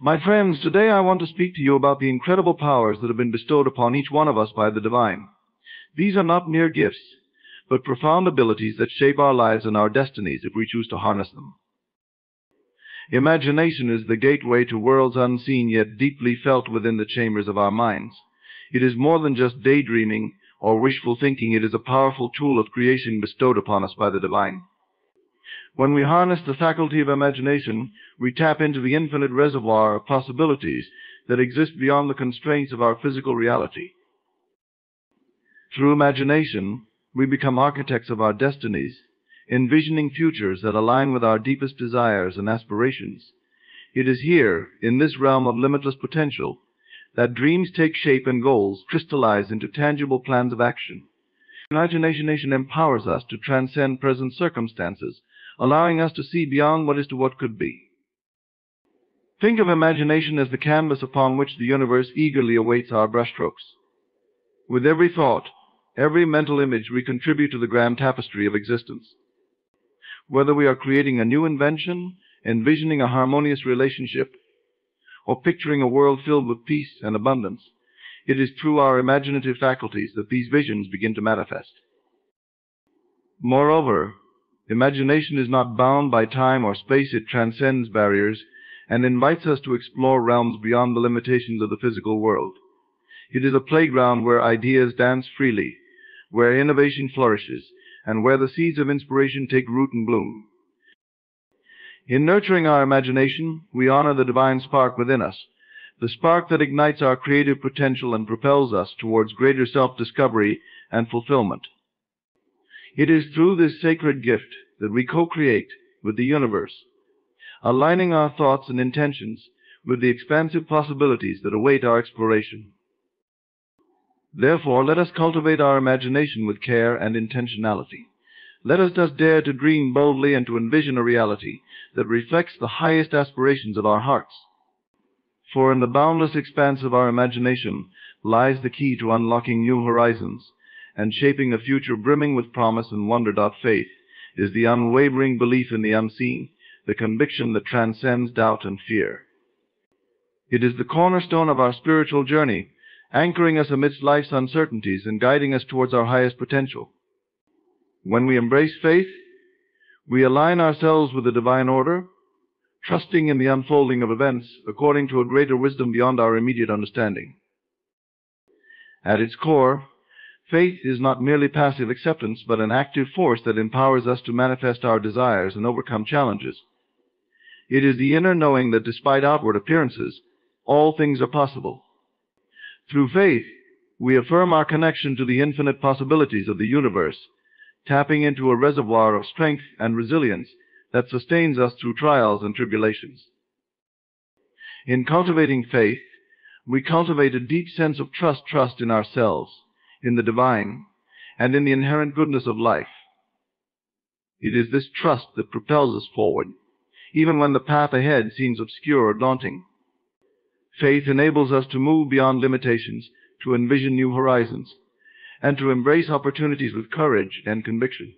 My friends, today I want to speak to you about the incredible powers that have been bestowed upon each one of us by the divine. These are not mere gifts, but profound abilities that shape our lives and our destinies if we choose to harness them. Imagination is the gateway to worlds unseen yet deeply felt within the chambers of our minds. It is more than just daydreaming or wishful thinking. It is a powerful tool of creation bestowed upon us by the divine. When we harness the faculty of imagination, we tap into the infinite reservoir of possibilities that exist beyond the constraints of our physical reality. Through imagination, we become architects of our destinies, envisioning futures that align with our deepest desires and aspirations. It is here, in this realm of limitless potential, that dreams take shape and goals crystallize into tangible plans of action. Imagination empowers us to transcend present circumstances, allowing us to see beyond what is to what could be. Think of imagination as the canvas upon which the universe eagerly awaits our brushstrokes. With every thought, every mental image, we contribute to the grand tapestry of existence. Whether we are creating a new invention, envisioning a harmonious relationship, or picturing a world filled with peace and abundance, it is through our imaginative faculties that these visions begin to manifest. Moreover, imagination is not bound by time or space. It transcends barriers and invites us to explore realms beyond the limitations of the physical world. It is a playground where ideas dance freely, where innovation flourishes, and where the seeds of inspiration take root and bloom. In nurturing our imagination, we honor the divine spark within us, the spark that ignites our creative potential and propels us towards greater self-discovery and fulfillment. It is through this sacred gift that we co-create with the universe, aligning our thoughts and intentions with the expansive possibilities that await our exploration. Therefore, let us cultivate our imagination with care and intentionality. Let us thus dare to dream boldly and to envision a reality that reflects the highest aspirations of our hearts. For in the boundless expanse of our imagination lies the key to unlocking new horizons and shaping a future brimming with promise and wonder. Faith is the unwavering belief in the unseen, the conviction that transcends doubt and fear. It is the cornerstone of our spiritual journey, anchoring us amidst life's uncertainties and guiding us towards our highest potential. When we embrace faith, we align ourselves with the divine order, trusting in the unfolding of events according to a greater wisdom beyond our immediate understanding. At its core, faith is not merely passive acceptance, but an active force that empowers us to manifest our desires and overcome challenges. It is the inner knowing that despite outward appearances, all things are possible. Through faith, we affirm our connection to the infinite possibilities of the universe, tapping into a reservoir of strength and resilience that sustains us through trials and tribulations. In cultivating faith, we cultivate a deep sense of trust in ourselves, in the divine, and in the inherent goodness of life. It is this trust that propels us forward, even when the path ahead seems obscure or daunting. Faith enables us to move beyond limitations, to envision new horizons, and to embrace opportunities with courage and conviction.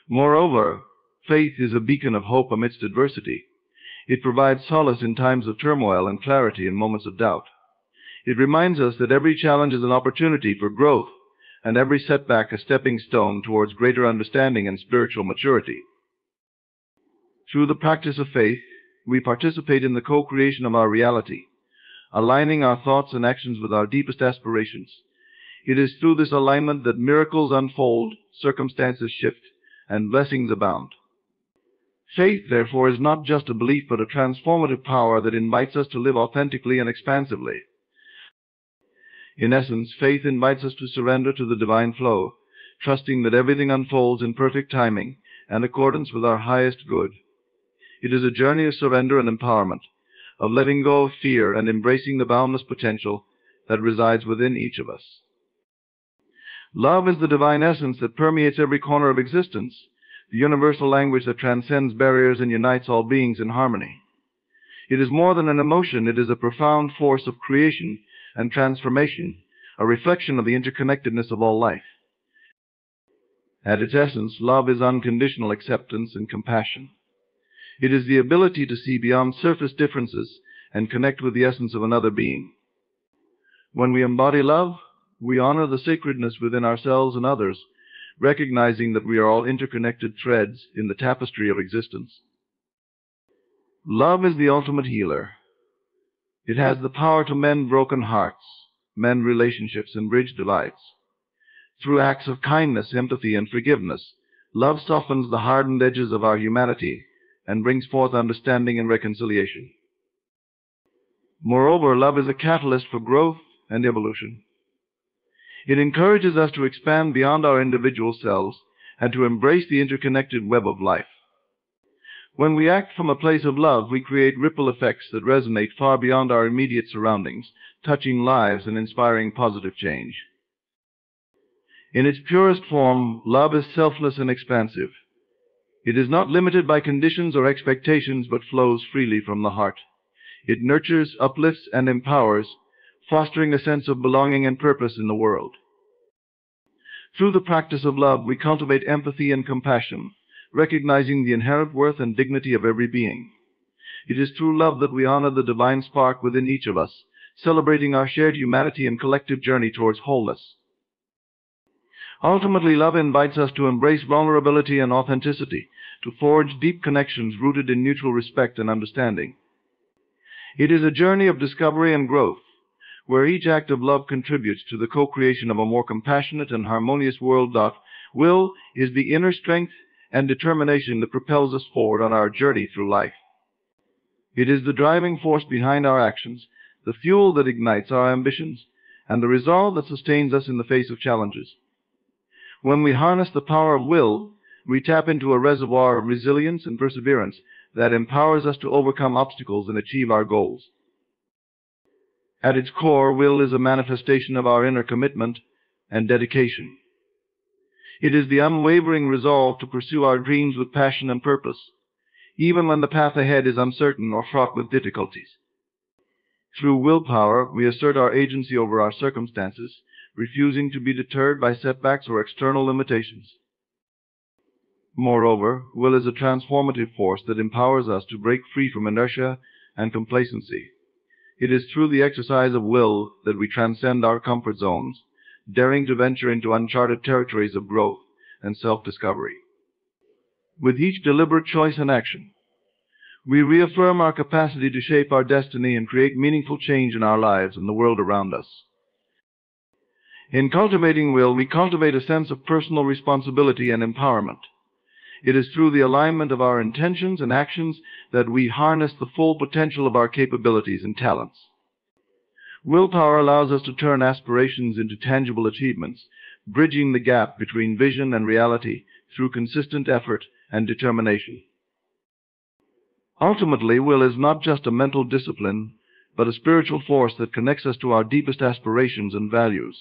Moreover, faith is a beacon of hope amidst adversity. It provides solace in times of turmoil and clarity in moments of doubt. It reminds us that every challenge is an opportunity for growth, and every setback a stepping stone towards greater understanding and spiritual maturity. Through the practice of faith, we participate in the co-creation of our reality, aligning our thoughts and actions with our deepest aspirations. It is through this alignment that miracles unfold, circumstances shift, and blessings abound. Faith, therefore, is not just a belief, but a transformative power that invites us to live authentically and expansively. In essence, faith invites us to surrender to the divine flow, trusting that everything unfolds in perfect timing and accordance with our highest good. It is a journey of surrender and empowerment, of letting go of fear and embracing the boundless potential that resides within each of us. Love is the divine essence that permeates every corner of existence, the universal language that transcends barriers and unites all beings in harmony. It is more than an emotion. It is a profound force of creation and transformation, a reflection of the interconnectedness of all life. At its essence, love is unconditional acceptance and compassion. It is the ability to see beyond surface differences and connect with the essence of another being. When we embody love, we honor the sacredness within ourselves and others, recognizing that we are all interconnected threads in the tapestry of existence. Love is the ultimate healer. It has the power to mend broken hearts, mend relationships, and bridge divides. Through acts of kindness, empathy, and forgiveness, love softens the hardened edges of our humanity and brings forth understanding and reconciliation. Moreover, love is a catalyst for growth and evolution. It encourages us to expand beyond our individual selves and to embrace the interconnected web of life. When we act from a place of love, we create ripple effects that resonate far beyond our immediate surroundings, touching lives and inspiring positive change. In its purest form, love is selfless and expansive. It is not limited by conditions or expectations, but flows freely from the heart. It nurtures, uplifts, and empowers, fostering a sense of belonging and purpose in the world. Through the practice of love, we cultivate empathy and compassion, recognizing the inherent worth and dignity of every being. It is through love that we honor the divine spark within each of us, celebrating our shared humanity and collective journey towards wholeness. Ultimately, love invites us to embrace vulnerability and authenticity, to forge deep connections rooted in mutual respect and understanding. It is a journey of discovery and growth, where each act of love contributes to the co-creation of a more compassionate and harmonious world. Will is the inner strength and determination that propels us forward on our journey through life. It is the driving force behind our actions, the fuel that ignites our ambitions, and the resolve that sustains us in the face of challenges. When we harness the power of will, we tap into a reservoir of resilience and perseverance that empowers us to overcome obstacles and achieve our goals. At its core, will is a manifestation of our inner commitment and dedication. It is the unwavering resolve to pursue our dreams with passion and purpose, even when the path ahead is uncertain or fraught with difficulties. Through willpower, we assert our agency over our circumstances, refusing to be deterred by setbacks or external limitations. Moreover, will is a transformative force that empowers us to break free from inertia and complacency. It is through the exercise of will that we transcend our comfort zones, daring to venture into uncharted territories of growth and self-discovery. With each deliberate choice and action, we reaffirm our capacity to shape our destiny and create meaningful change in our lives and the world around us. In cultivating will, we cultivate a sense of personal responsibility and empowerment. It is through the alignment of our intentions and actions that we harness the full potential of our capabilities and talents. Willpower allows us to turn aspirations into tangible achievements, bridging the gap between vision and reality through consistent effort and determination. Ultimately, will is not just a mental discipline, but a spiritual force that connects us to our deepest aspirations and values.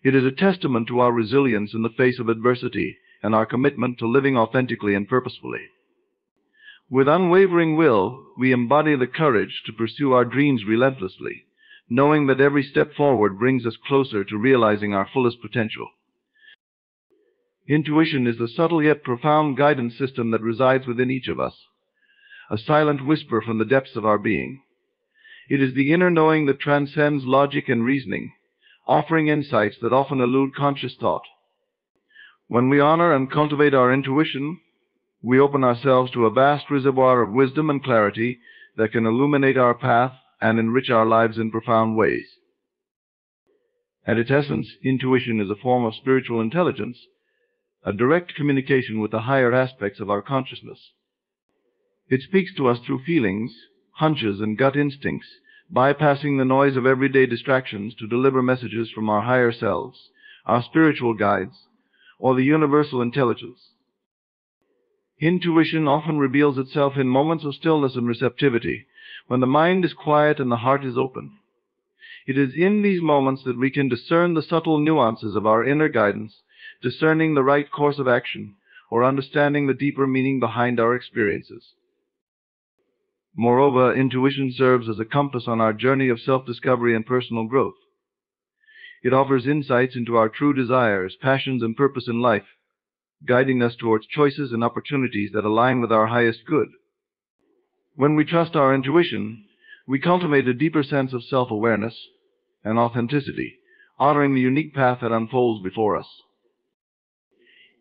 It is a testament to our resilience in the face of adversity and our commitment to living authentically and purposefully. With unwavering will, we embody the courage to pursue our dreams relentlessly, knowing that every step forward brings us closer to realizing our fullest potential. Intuition is the subtle yet profound guidance system that resides within each of us, a silent whisper from the depths of our being. It is the inner knowing that transcends logic and reasoning, offering insights that often elude conscious thought. When we honor and cultivate our intuition, we open ourselves to a vast reservoir of wisdom and clarity that can illuminate our path and enrich our lives in profound ways. At its essence, intuition is a form of spiritual intelligence, a direct communication with the higher aspects of our consciousness. It speaks to us through feelings, hunches, and gut instincts, bypassing the noise of everyday distractions to deliver messages from our higher selves, our spiritual guides, or the universal intelligence. Intuition often reveals itself in moments of stillness and receptivity, when the mind is quiet and the heart is open. It is in these moments that we can discern the subtle nuances of our inner guidance, discerning the right course of action, or understanding the deeper meaning behind our experiences. Moreover, intuition serves as a compass on our journey of self-discovery and personal growth. It offers insights into our true desires, passions, and purpose in life, guiding us towards choices and opportunities that align with our highest good. When we trust our intuition, we cultivate a deeper sense of self-awareness and authenticity, honoring the unique path that unfolds before us.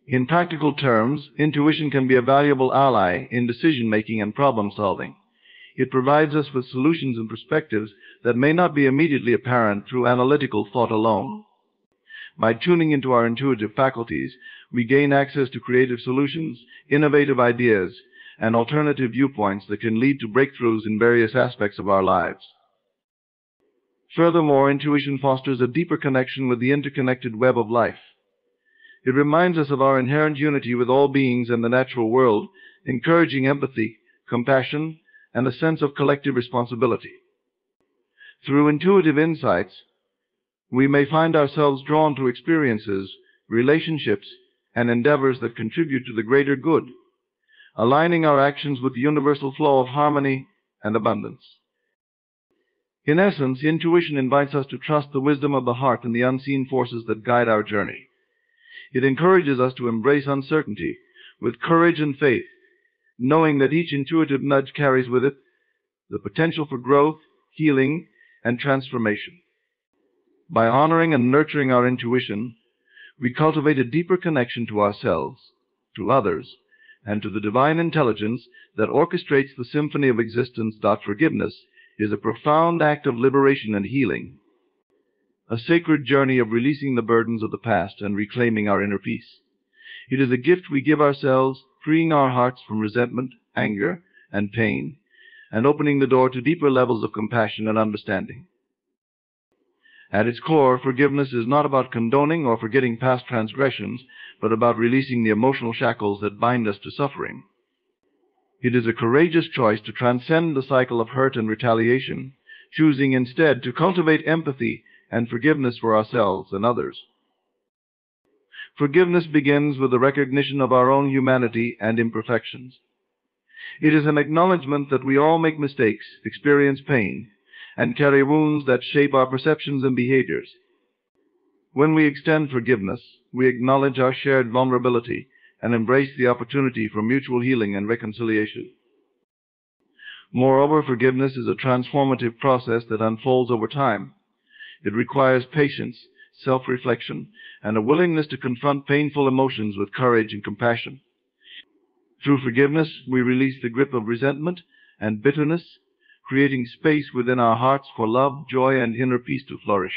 In practical terms, intuition can be a valuable ally in decision-making and problem-solving. It provides us with solutions and perspectives that may not be immediately apparent through analytical thought alone. By tuning into our intuitive faculties, we gain access to creative solutions, innovative ideas, and alternative viewpoints that can lead to breakthroughs in various aspects of our lives. Furthermore, intuition fosters a deeper connection with the interconnected web of life. It reminds us of our inherent unity with all beings and the natural world, encouraging empathy, compassion, and a sense of collective responsibility. Through intuitive insights, we may find ourselves drawn to experiences, relationships, and endeavors that contribute to the greater good, aligning our actions with the universal flow of harmony and abundance. In essence, intuition invites us to trust the wisdom of the heart and the unseen forces that guide our journey. It encourages us to embrace uncertainty with courage and faith, knowing that each intuitive nudge carries with it the potential for growth, healing, and transformation. By honoring and nurturing our intuition, we cultivate a deeper connection to ourselves, to others, and to the divine intelligence that orchestrates the symphony of existence. Forgiveness is a profound act of liberation and healing, a sacred journey of releasing the burdens of the past and reclaiming our inner peace. It is a gift we give ourselves, freeing our hearts from resentment, anger, and pain, and opening the door to deeper levels of compassion and understanding. At its core, forgiveness is not about condoning or forgetting past transgressions, but about releasing the emotional shackles that bind us to suffering. It is a courageous choice to transcend the cycle of hurt and retaliation, choosing instead to cultivate empathy and forgiveness for ourselves and others. Forgiveness begins with the recognition of our own humanity and imperfections. It is an acknowledgement that we all make mistakes, experience pain, and carry wounds that shape our perceptions and behaviors. When we extend forgiveness, we acknowledge our shared vulnerability and embrace the opportunity for mutual healing and reconciliation. Moreover, forgiveness is a transformative process that unfolds over time. It requires patience, self-reflection, and a willingness to confront painful emotions with courage and compassion. Through forgiveness, we release the grip of resentment and bitterness, creating space within our hearts for love, joy, and inner peace to flourish.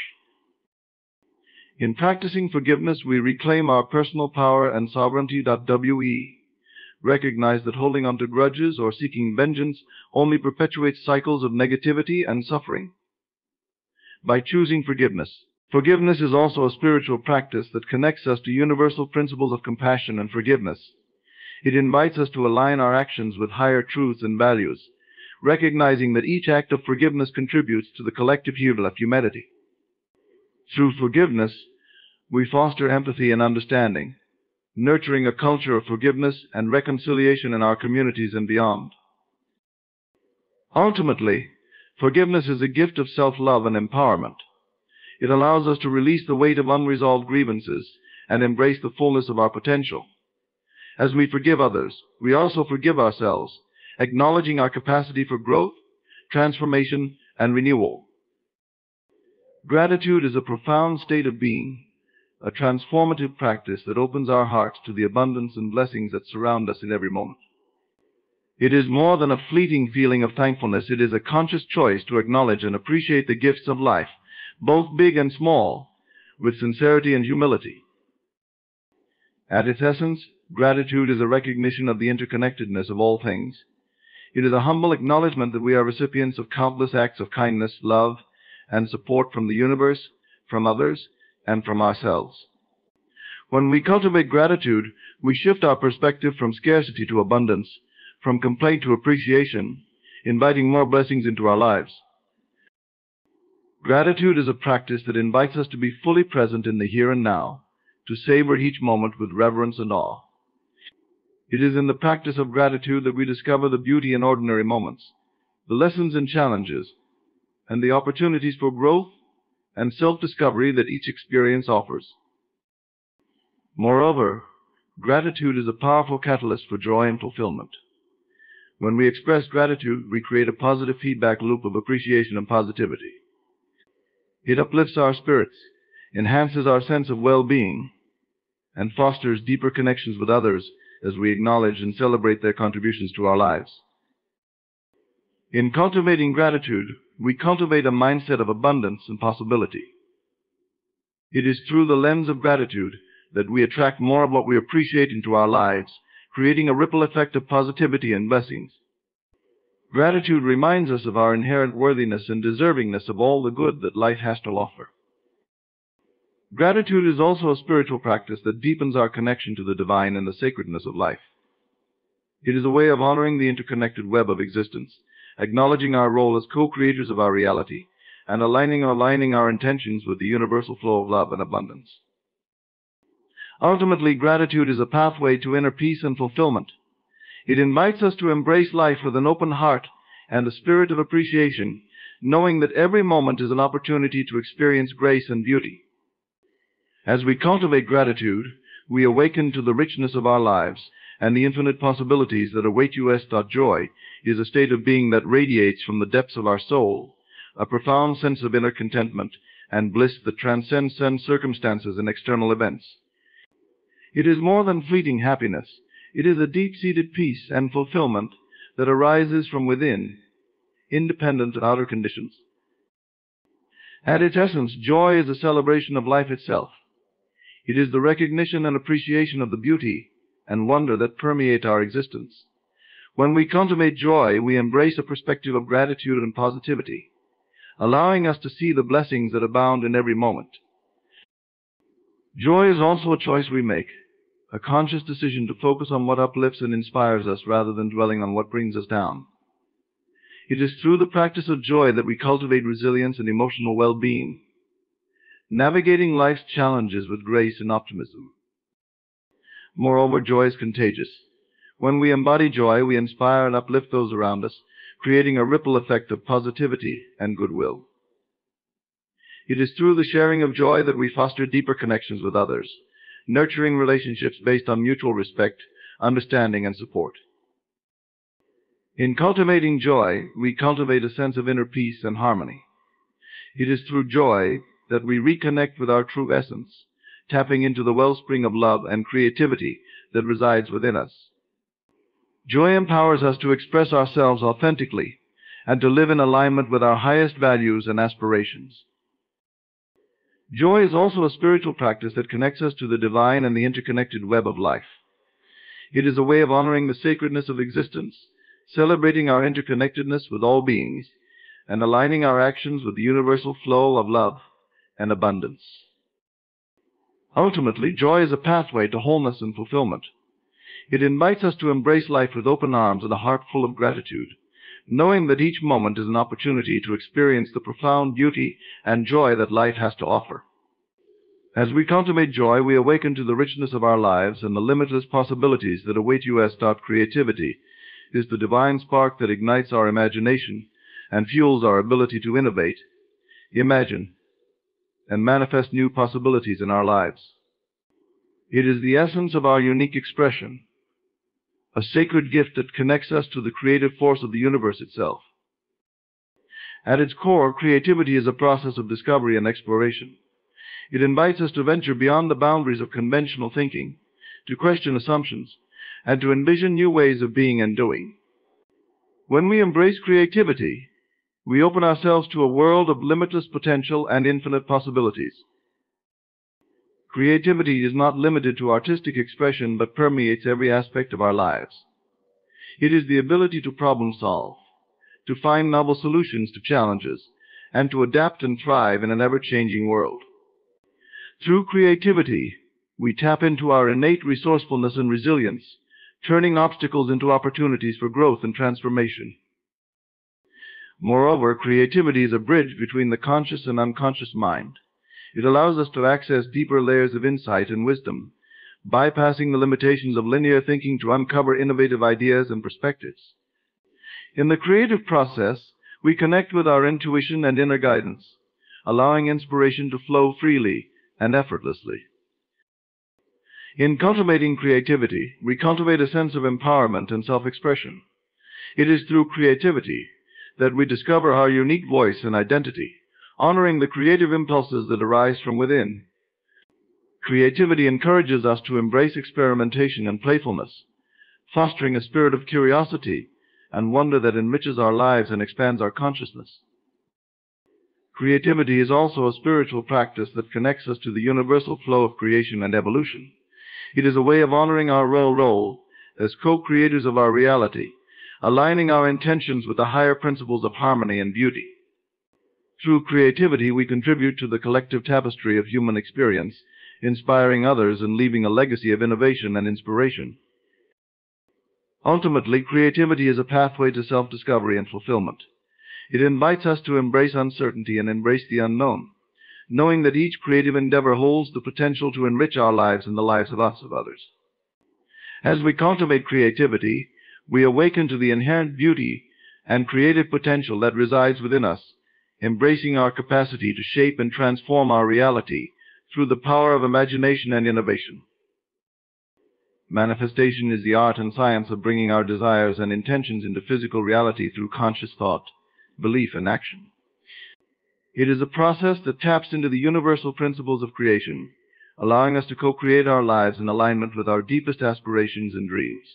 In practicing forgiveness, we reclaim our personal power and sovereignty. We recognize that holding on to grudges or seeking vengeance only perpetuates cycles of negativity and suffering. By choosing forgiveness, forgiveness is also a spiritual practice that connects us to universal principles of compassion and forgiveness. It invites us to align our actions with higher truths and values, recognizing that each act of forgiveness contributes to the collective healing of humanity. Through forgiveness, we foster empathy and understanding, nurturing a culture of forgiveness and reconciliation in our communities and beyond. Ultimately, forgiveness is a gift of self-love and empowerment. It allows us to release the weight of unresolved grievances and embrace the fullness of our potential. As we forgive others, we also forgive ourselves, acknowledging our capacity for growth, transformation, and renewal. Gratitude is a profound state of being, a transformative practice that opens our hearts to the abundance and blessings that surround us in every moment. It is more than a fleeting feeling of thankfulness. It is a conscious choice to acknowledge and appreciate the gifts of life, both big and small, with sincerity and humility. At its essence, gratitude is a recognition of the interconnectedness of all things. It is a humble acknowledgement that we are recipients of countless acts of kindness, love, and support from the universe, from others, and from ourselves. When we cultivate gratitude, we shift our perspective from scarcity to abundance, from complaint to appreciation, inviting more blessings into our lives. Gratitude is a practice that invites us to be fully present in the here and now, to savor each moment with reverence and awe. It is in the practice of gratitude that we discover the beauty in ordinary moments, the lessons and challenges, and the opportunities for growth and self-discovery that each experience offers. Moreover, gratitude is a powerful catalyst for joy and fulfillment. When we express gratitude, we create a positive feedback loop of appreciation and positivity. It uplifts our spirits, enhances our sense of well-being, and fosters deeper connections with others as we acknowledge and celebrate their contributions to our lives. In cultivating gratitude, we cultivate a mindset of abundance and possibility. It is through the lens of gratitude that we attract more of what we appreciate into our lives, creating a ripple effect of positivity and blessings. Gratitude reminds us of our inherent worthiness and deservingness of all the good that life has to offer. Gratitude is also a spiritual practice that deepens our connection to the divine and the sacredness of life. It is a way of honoring the interconnected web of existence, acknowledging our role as co-creators of our reality, and aligning our intentions with the universal flow of love and abundance. Ultimately, gratitude is a pathway to inner peace and fulfillment. It invites us to embrace life with an open heart and a spirit of appreciation, knowing that every moment is an opportunity to experience grace and beauty. As we cultivate gratitude, we awaken to the richness of our lives and the infinite possibilities that await us. Joy is a state of being that radiates from the depths of our soul, a profound sense of inner contentment and bliss that transcends circumstances and external events. It is more than fleeting happiness. It is a deep-seated peace and fulfillment that arises from within, independent of outer conditions. At its essence, joy is a celebration of life itself. It is the recognition and appreciation of the beauty and wonder that permeate our existence. When we cultivate joy, we embrace a perspective of gratitude and positivity, allowing us to see the blessings that abound in every moment. Joy is also a choice we make, a conscious decision to focus on what uplifts and inspires us rather than dwelling on what brings us down. It is through the practice of joy that we cultivate resilience and emotional well-being, navigating life's challenges with grace and optimism. Moreover, joy is contagious. When we embody joy, we inspire and uplift those around us, creating a ripple effect of positivity and goodwill. It is through the sharing of joy that we foster deeper connections with others, nurturing relationships based on mutual respect, understanding, and support. In cultivating joy, we cultivate a sense of inner peace and harmony. It is through joy that we reconnect with our true essence, tapping into the wellspring of love and creativity that resides within us. Joy empowers us to express ourselves authentically and to live in alignment with our highest values and aspirations. Joy is also a spiritual practice that connects us to the divine and the interconnected web of life. It is a way of honoring the sacredness of existence, celebrating our interconnectedness with all beings, and aligning our actions with the universal flow of love and abundance. Ultimately, joy is a pathway to wholeness and fulfillment. It invites us to embrace life with open arms and a heart full of gratitude, knowing that each moment is an opportunity to experience the profound beauty and joy that life has to offer. As we cultivate joy, we awaken to the richness of our lives and the limitless possibilities that await us. Creativity is the divine spark that ignites our imagination and fuels our ability to innovate, imagine, and manifest new possibilities in our lives. It is the essence of our unique expression, a sacred gift that connects us to the creative force of the universe itself. At its core, creativity is a process of discovery and exploration. It invites us to venture beyond the boundaries of conventional thinking, to question assumptions, and to envision new ways of being and doing. When we embrace creativity, we open ourselves to a world of limitless potential and infinite possibilities. Creativity is not limited to artistic expression but permeates every aspect of our lives. It is the ability to problem solve, to find novel solutions to challenges, and to adapt and thrive in an ever-changing world. Through creativity, we tap into our innate resourcefulness and resilience, turning obstacles into opportunities for growth and transformation. Moreover, creativity is a bridge between the conscious and unconscious mind. It allows us to access deeper layers of insight and wisdom, bypassing the limitations of linear thinking to uncover innovative ideas and perspectives. In the creative process, we connect with our intuition and inner guidance, allowing inspiration to flow freely and effortlessly. In cultivating creativity, we cultivate a sense of empowerment and self-expression. It is through creativity that we discover our unique voice and identity, honoring the creative impulses that arise from within. Creativity encourages us to embrace experimentation and playfulness, fostering a spirit of curiosity and wonder that enriches our lives and expands our consciousness. Creativity is also a spiritual practice that connects us to the universal flow of creation and evolution. It is a way of honoring our role as co-creators of our reality, aligning our intentions with the higher principles of harmony and beauty. Through creativity, we contribute to the collective tapestry of human experience, inspiring others and leaving a legacy of innovation and inspiration. Ultimately, creativity is a pathway to self-discovery and fulfillment. It invites us to embrace uncertainty and embrace the unknown, knowing that each creative endeavor holds the potential to enrich our lives and the lives of others. As we cultivate creativity, we awaken to the inherent beauty and creative potential that resides within us, embracing our capacity to shape and transform our reality through the power of imagination and innovation. Manifestation is the art and science of bringing our desires and intentions into physical reality through conscious thought, belief, and action. It is a process that taps into the universal principles of creation, allowing us to co-create our lives in alignment with our deepest aspirations and dreams.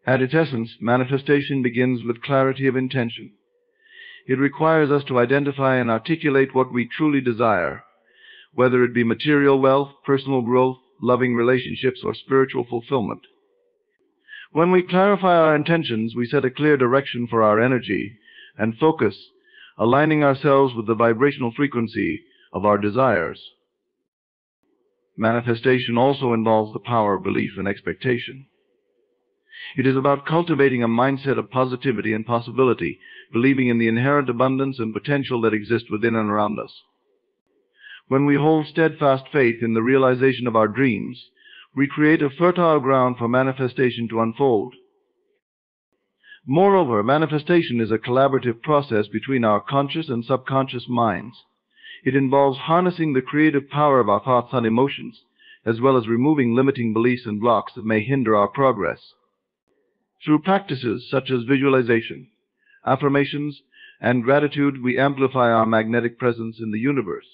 At its essence, manifestation begins with clarity of intention. It requires us to identify and articulate what we truly desire, whether it be material wealth, personal growth, loving relationships, or spiritual fulfillment. When we clarify our intentions, we set a clear direction for our energy and focus, aligning ourselves with the vibrational frequency of our desires. Manifestation also involves the power of belief and expectation. It is about cultivating a mindset of positivity and possibility, believing in the inherent abundance and potential that exist within and around us. When we hold steadfast faith in the realization of our dreams, we create a fertile ground for manifestation to unfold. Moreover, manifestation is a collaborative process between our conscious and subconscious minds. It involves harnessing the creative power of our thoughts and emotions, as well as removing limiting beliefs and blocks that may hinder our progress. Through practices such as visualization, affirmations, and gratitude, we amplify our magnetic presence in the universe,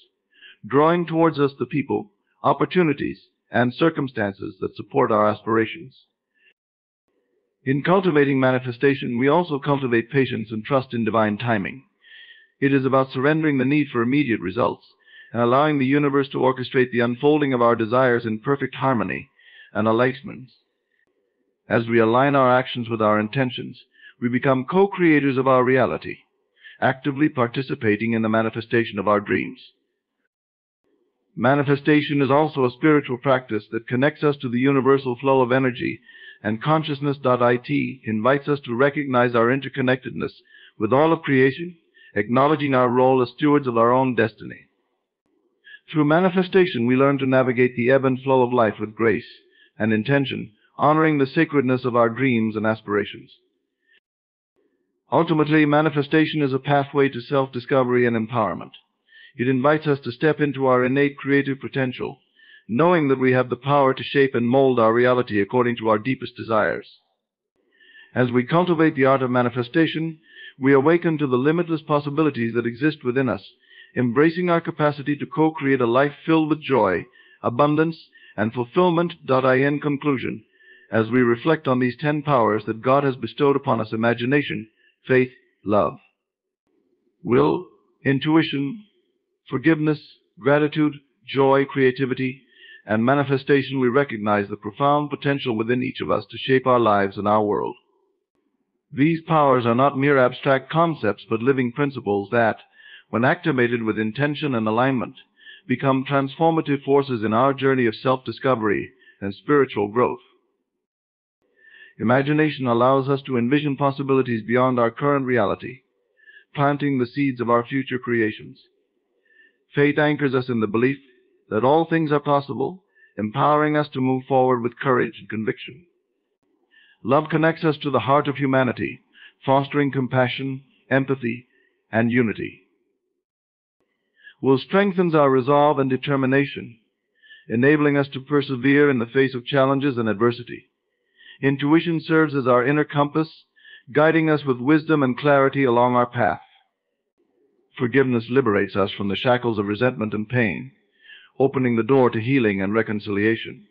drawing towards us the people, opportunities, and circumstances that support our aspirations. In cultivating manifestation, we also cultivate patience and trust in divine timing. It is about surrendering the need for immediate results and allowing the universe to orchestrate the unfolding of our desires in perfect harmony and alignment. As we align our actions with our intentions, we become co-creators of our reality, actively participating in the manifestation of our dreams. Manifestation is also a spiritual practice that connects us to the universal flow of energy, and consciousness.it invites us to recognize our interconnectedness with all of creation, acknowledging our role as stewards of our own destiny. Through manifestation, we learn to navigate the ebb and flow of life with grace and intention, honoring the sacredness of our dreams and aspirations. Ultimately, manifestation is a pathway to self-discovery and empowerment. It invites us to step into our innate creative potential, knowing that we have the power to shape and mold our reality according to our deepest desires. As we cultivate the art of manifestation, we awaken to the limitless possibilities that exist within us, embracing our capacity to co-create a life filled with joy, abundance, and fulfillment. In conclusion, as we reflect on these 10 powers that God has bestowed upon us: imagination, faith, love, will, intuition, forgiveness, gratitude, joy, creativity, and manifestation, we recognize the profound potential within each of us to shape our lives and our world. These powers are not mere abstract concepts, but living principles that, when activated with intention and alignment, become transformative forces in our journey of self-discovery and spiritual growth. Imagination allows us to envision possibilities beyond our current reality, planting the seeds of our future creations. Faith anchors us in the belief that all things are possible, empowering us to move forward with courage and conviction. Love connects us to the heart of humanity, fostering compassion, empathy, and unity. Will strengthens our resolve and determination, enabling us to persevere in the face of challenges and adversity. Intuition serves as our inner compass, guiding us with wisdom and clarity along our path. Forgiveness liberates us from the shackles of resentment and pain, opening the door to healing and reconciliation.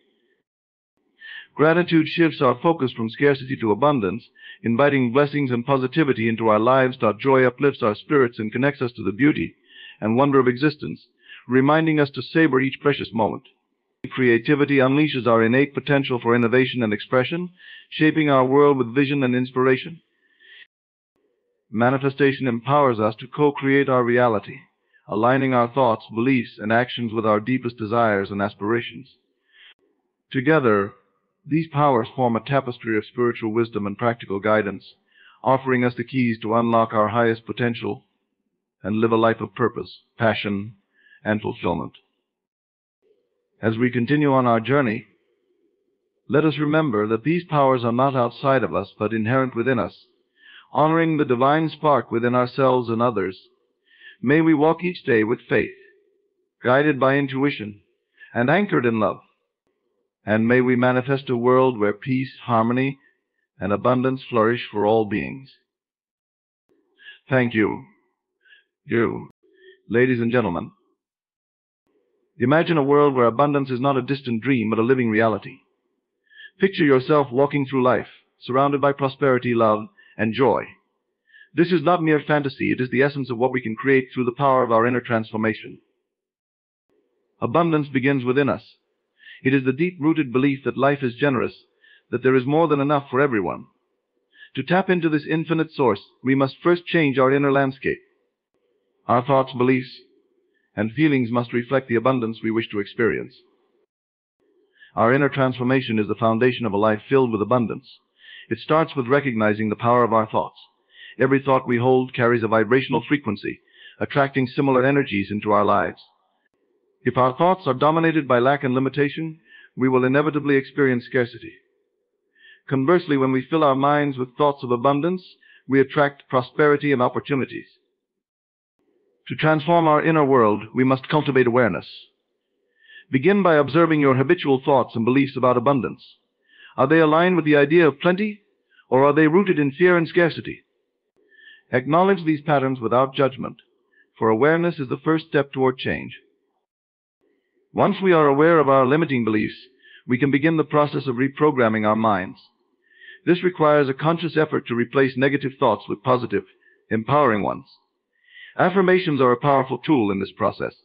Gratitude shifts our focus from scarcity to abundance, inviting blessings and positivity into our lives. Joy uplifts our spirits and connects us to the beauty and wonder of existence, reminding us to savor each precious moment. Creativity unleashes our innate potential for innovation and expression, shaping our world with vision and inspiration. Manifestation empowers us to co-create our reality, aligning our thoughts, beliefs, and actions with our deepest desires and aspirations. Together, these powers form a tapestry of spiritual wisdom and practical guidance, offering us the keys to unlock our highest potential and live a life of purpose, passion, and fulfillment. As we continue on our journey, let us remember that these powers are not outside of us, but inherent within us. Honoring the divine spark within ourselves and others, may we walk each day with faith, guided by intuition, and anchored in love. And may we manifest a world where peace, harmony, and abundance flourish for all beings. Thank you. Ladies and gentlemen, imagine a world where abundance is not a distant dream, but a living reality. Picture yourself walking through life, surrounded by prosperity, love, and joy. This is not mere fantasy, it is the essence of what we can create through the power of our inner transformation. Abundance begins within us. It is the deep-rooted belief that life is generous, that there is more than enough for everyone. To tap into this infinite source, we must first change our inner landscape. Our thoughts, beliefs, and feelings must reflect the abundance we wish to experience. Our inner transformation is the foundation of a life filled with abundance. It starts with recognizing the power of our thoughts. Every thought we hold carries a vibrational frequency, attracting similar energies into our lives. If our thoughts are dominated by lack and limitation, we will inevitably experience scarcity. Conversely, when we fill our minds with thoughts of abundance, we attract prosperity and opportunities. To transform our inner world, we must cultivate awareness. Begin by observing your habitual thoughts and beliefs about abundance. Are they aligned with the idea of plenty, or are they rooted in fear and scarcity? Acknowledge these patterns without judgment, for awareness is the first step toward change. Once we are aware of our limiting beliefs, we can begin the process of reprogramming our minds. This requires a conscious effort to replace negative thoughts with positive, empowering ones. Affirmations are a powerful tool in this process.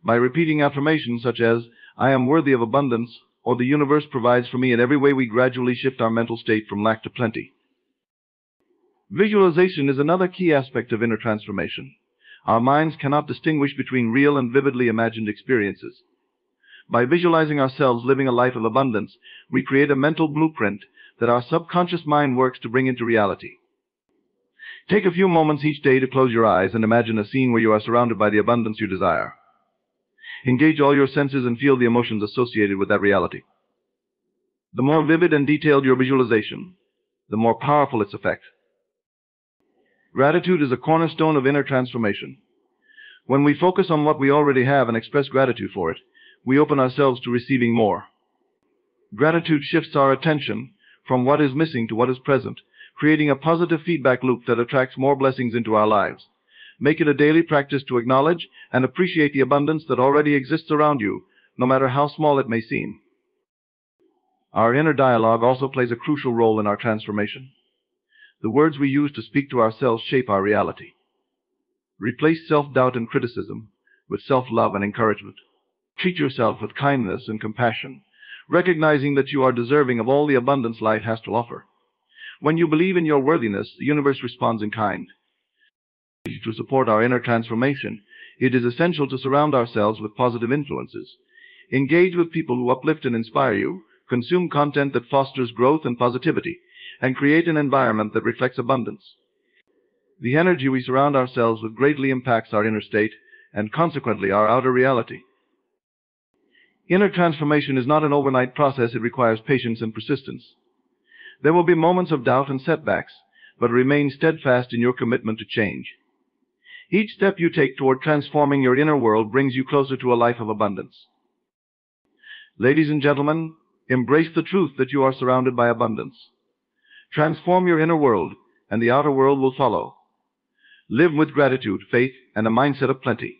By repeating affirmations such as, "I am worthy of abundance," or "the universe provides for me," in every way we gradually shift our mental state from lack to plenty. Visualization is another key aspect of inner transformation. Our minds cannot distinguish between real and vividly imagined experiences. By visualizing ourselves living a life of abundance, we create a mental blueprint that our subconscious mind works to bring into reality. Take a few moments each day to close your eyes and imagine a scene where you are surrounded by the abundance you desire. Engage all your senses and feel the emotions associated with that reality. The more vivid and detailed your visualization, the more powerful its effect. Gratitude is a cornerstone of inner transformation. When we focus on what we already have and express gratitude for it, we open ourselves to receiving more. Gratitude shifts our attention from what is missing to what is present, creating a positive feedback loop that attracts more blessings into our lives. Make it a daily practice to acknowledge and appreciate the abundance that already exists around you, no matter how small it may seem. Our inner dialogue also plays a crucial role in our transformation. The words we use to speak to ourselves shape our reality. Replace self-doubt and criticism with self-love and encouragement. Treat yourself with kindness and compassion, recognizing that you are deserving of all the abundance life has to offer. When you believe in your worthiness, the universe responds in kind. To support our inner transformation, it is essential to surround ourselves with positive influences. Engage with people who uplift and inspire you, consume content that fosters growth and positivity, and create an environment that reflects abundance. The energy we surround ourselves with greatly impacts our inner state and consequently our outer reality. Inner transformation is not an overnight process. It requires patience and persistence. There will be moments of doubt and setbacks, but remain steadfast in your commitment to change. Each step you take toward transforming your inner world brings you closer to a life of abundance. Ladies and gentlemen, embrace the truth that you are surrounded by abundance. Transform your inner world, and the outer world will follow. Live with gratitude, faith, and a mindset of plenty.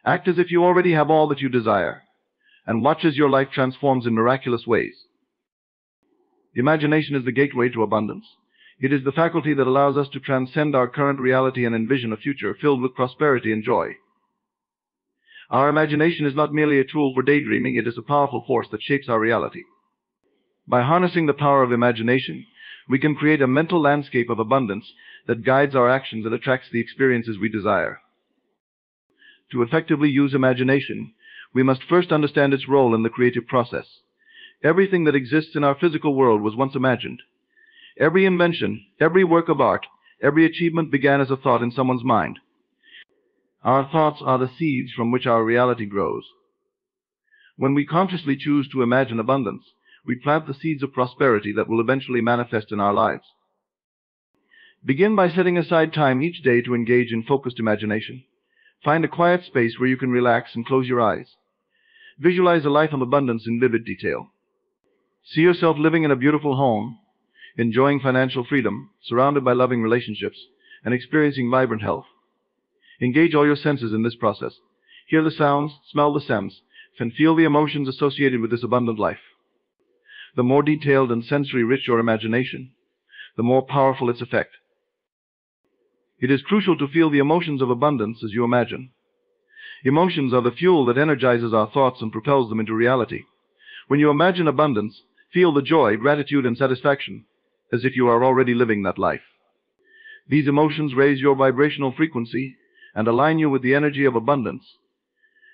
Act as if you already have all that you desire, and watch as your life transforms in miraculous ways. Imagination is the gateway to abundance. It is the faculty that allows us to transcend our current reality and envision a future filled with prosperity and joy. Our imagination is not merely a tool for daydreaming, it is a powerful force that shapes our reality. By harnessing the power of imagination, we can create a mental landscape of abundance that guides our actions and attracts the experiences we desire. To effectively use imagination, we must first understand its role in the creative process. Everything that exists in our physical world was once imagined. Every invention, every work of art, every achievement began as a thought in someone's mind. Our thoughts are the seeds from which our reality grows. When we consciously choose to imagine abundance, we plant the seeds of prosperity that will eventually manifest in our lives. Begin by setting aside time each day to engage in focused imagination. Find a quiet space where you can relax and close your eyes. Visualize a life of abundance in vivid detail. See yourself living in a beautiful home, enjoying financial freedom, surrounded by loving relationships, and experiencing vibrant health. Engage all your senses in this process. Hear the sounds, smell the scents, and feel the emotions associated with this abundant life. The more detailed and sensory-rich your imagination, the more powerful its effect. It is crucial to feel the emotions of abundance as you imagine. Emotions are the fuel that energizes our thoughts and propels them into reality. When you imagine abundance, feel the joy, gratitude, and satisfaction, as if you are already living that life. These emotions raise your vibrational frequency and align you with the energy of abundance,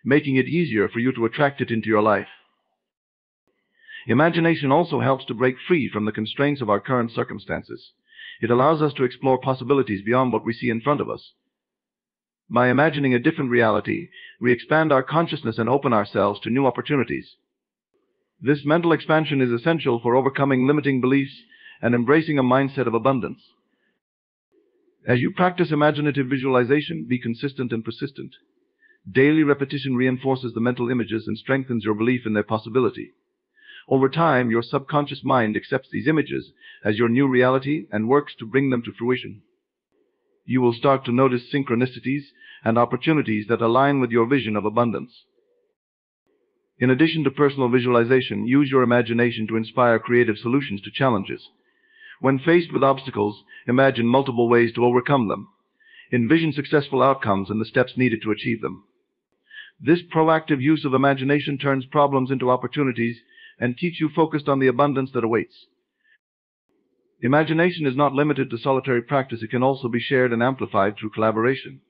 making it easier for you to attract it into your life. Imagination also helps to break free from the constraints of our current circumstances. It allows us to explore possibilities beyond what we see in front of us. By imagining a different reality, we expand our consciousness and open ourselves to new opportunities. This mental expansion is essential for overcoming limiting beliefs and embracing a mindset of abundance. As you practice imaginative visualization, be consistent and persistent. Daily repetition reinforces the mental images and strengthens your belief in their possibility. Over time, your subconscious mind accepts these images as your new reality and works to bring them to fruition. You will start to notice synchronicities and opportunities that align with your vision of abundance. In addition to personal visualization, use your imagination to inspire creative solutions to challenges. When faced with obstacles, imagine multiple ways to overcome them. Envision successful outcomes and the steps needed to achieve them. This proactive use of imagination turns problems into opportunities and keeps you focused on the abundance that awaits. Imagination is not limited to solitary practice. It can also be shared and amplified through collaboration.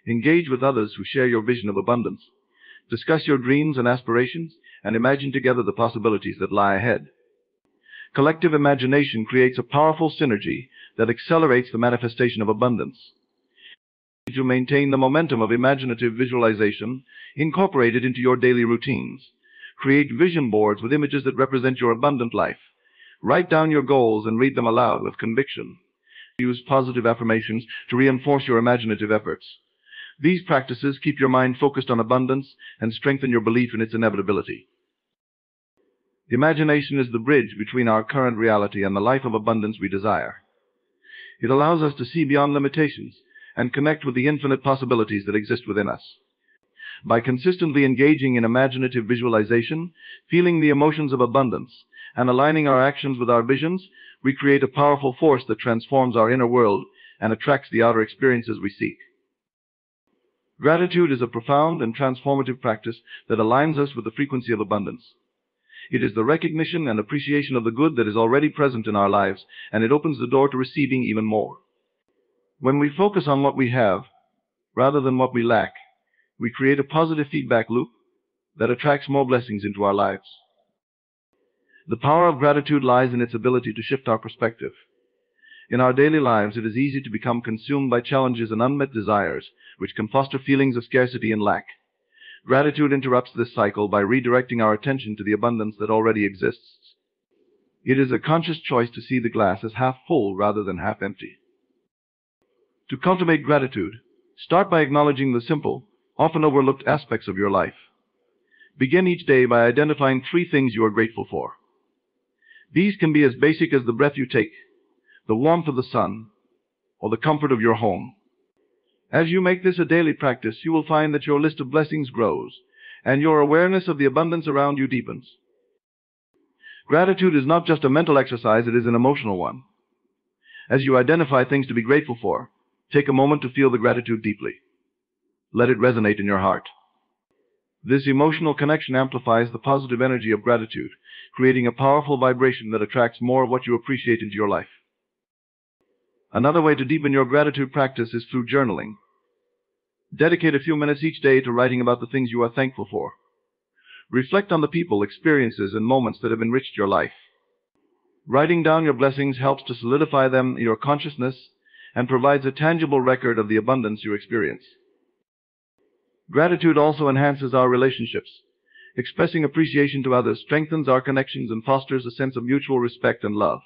Engage with others who share your vision of abundance. Discuss your dreams and aspirations, and imagine together the possibilities that lie ahead. Collective imagination creates a powerful synergy that accelerates the manifestation of abundance. To maintain the momentum of imaginative visualization, incorporate it into your daily routines. Create vision boards with images that represent your abundant life. Write down your goals and read them aloud with conviction. Use positive affirmations to reinforce your imaginative efforts. These practices keep your mind focused on abundance and strengthen your belief in its inevitability. Imagination is the bridge between our current reality and the life of abundance we desire. It allows us to see beyond limitations and connect with the infinite possibilities that exist within us. By consistently engaging in imaginative visualization, feeling the emotions of abundance, and aligning our actions with our visions, we create a powerful force that transforms our inner world and attracts the outer experiences we seek. Gratitude is a profound and transformative practice that aligns us with the frequency of abundance. It is the recognition and appreciation of the good that is already present in our lives, and it opens the door to receiving even more. When we focus on what we have, rather than what we lack, we create a positive feedback loop that attracts more blessings into our lives. The power of gratitude lies in its ability to shift our perspective. In our daily lives, it is easy to become consumed by challenges and unmet desires, which can foster feelings of scarcity and lack. Gratitude interrupts this cycle by redirecting our attention to the abundance that already exists. It is a conscious choice to see the glass as half full rather than half empty. To cultivate gratitude, start by acknowledging the simple, often overlooked aspects of your life. Begin each day by identifying 3 things you are grateful for. These can be as basic as the breath you take, the warmth of the sun, or the comfort of your home. As you make this a daily practice, you will find that your list of blessings grows, and your awareness of the abundance around you deepens. Gratitude is not just a mental exercise, it is an emotional one. As you identify things to be grateful for, take a moment to feel the gratitude deeply. Let it resonate in your heart. This emotional connection amplifies the positive energy of gratitude, creating a powerful vibration that attracts more of what you appreciate into your life. Another way to deepen your gratitude practice is through journaling. Dedicate a few minutes each day to writing about the things you are thankful for. Reflect on the people, experiences, and moments that have enriched your life. Writing down your blessings helps to solidify them in your consciousness and provides a tangible record of the abundance you experience. Gratitude also enhances our relationships. Expressing appreciation to others strengthens our connections and fosters a sense of mutual respect and love.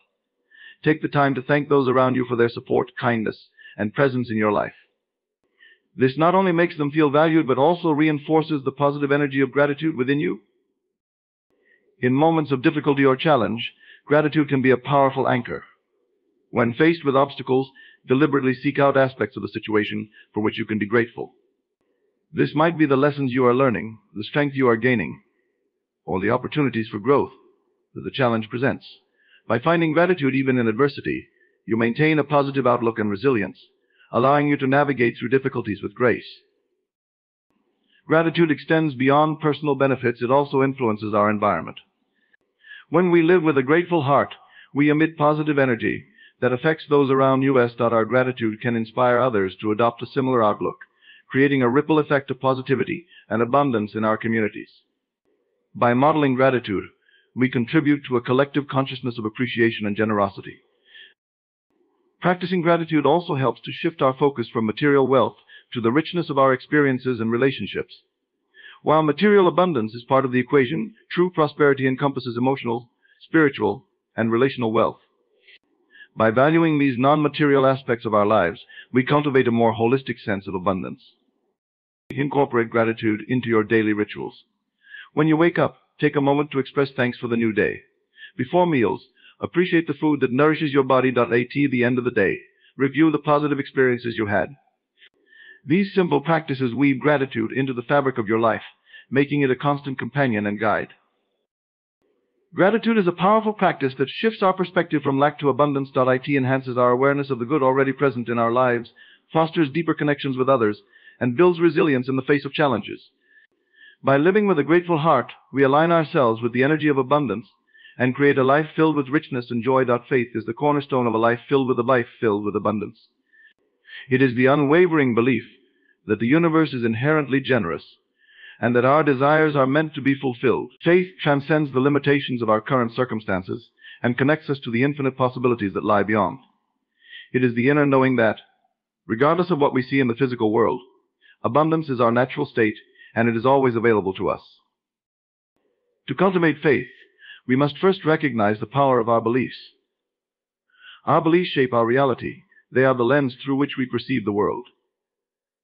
Take the time to thank those around you for their support, kindness, and presence in your life. This not only makes them feel valued, but also reinforces the positive energy of gratitude within you. In moments of difficulty or challenge, gratitude can be a powerful anchor. When faced with obstacles, deliberately seek out aspects of the situation for which you can be grateful. This might be the lessons you are learning, the strength you are gaining, or the opportunities for growth that the challenge presents. By finding gratitude even in adversity, you maintain a positive outlook and resilience, allowing you to navigate through difficulties with grace. Gratitude extends beyond personal benefits, it also influences our environment. When we live with a grateful heart, we emit positive energy that affects those around us. Our gratitude can inspire others to adopt a similar outlook, creating a ripple effect of positivity and abundance in our communities. By modeling gratitude, we contribute to a collective consciousness of appreciation and generosity. Practicing gratitude also helps to shift our focus from material wealth to the richness of our experiences and relationships. While material abundance is part of the equation, true prosperity encompasses emotional, spiritual, and relational wealth. By valuing these non-material aspects of our lives, we cultivate a more holistic sense of abundance. Incorporate gratitude into your daily rituals. When you wake up, take a moment to express thanks for the new day. Before meals, appreciate the food that nourishes your body. At the end of the day, review the positive experiences you had. These simple practices weave gratitude into the fabric of your life, making it a constant companion and guide. Gratitude is a powerful practice that shifts our perspective from lack to abundance. It enhances our awareness of the good already present in our lives, fosters deeper connections with others, and builds resilience in the face of challenges. By living with a grateful heart, we align ourselves with the energy of abundance and create a life filled with richness and joy. Faith is the cornerstone of a life filled with abundance. It is the unwavering belief that the universe is inherently generous and that our desires are meant to be fulfilled. Faith transcends the limitations of our current circumstances and connects us to the infinite possibilities that lie beyond. It is the inner knowing that, regardless of what we see in the physical world, abundance is our natural state and it is always available to us. To cultivate faith, we must first recognize the power of our beliefs. Our beliefs shape our reality. They are the lens through which we perceive the world.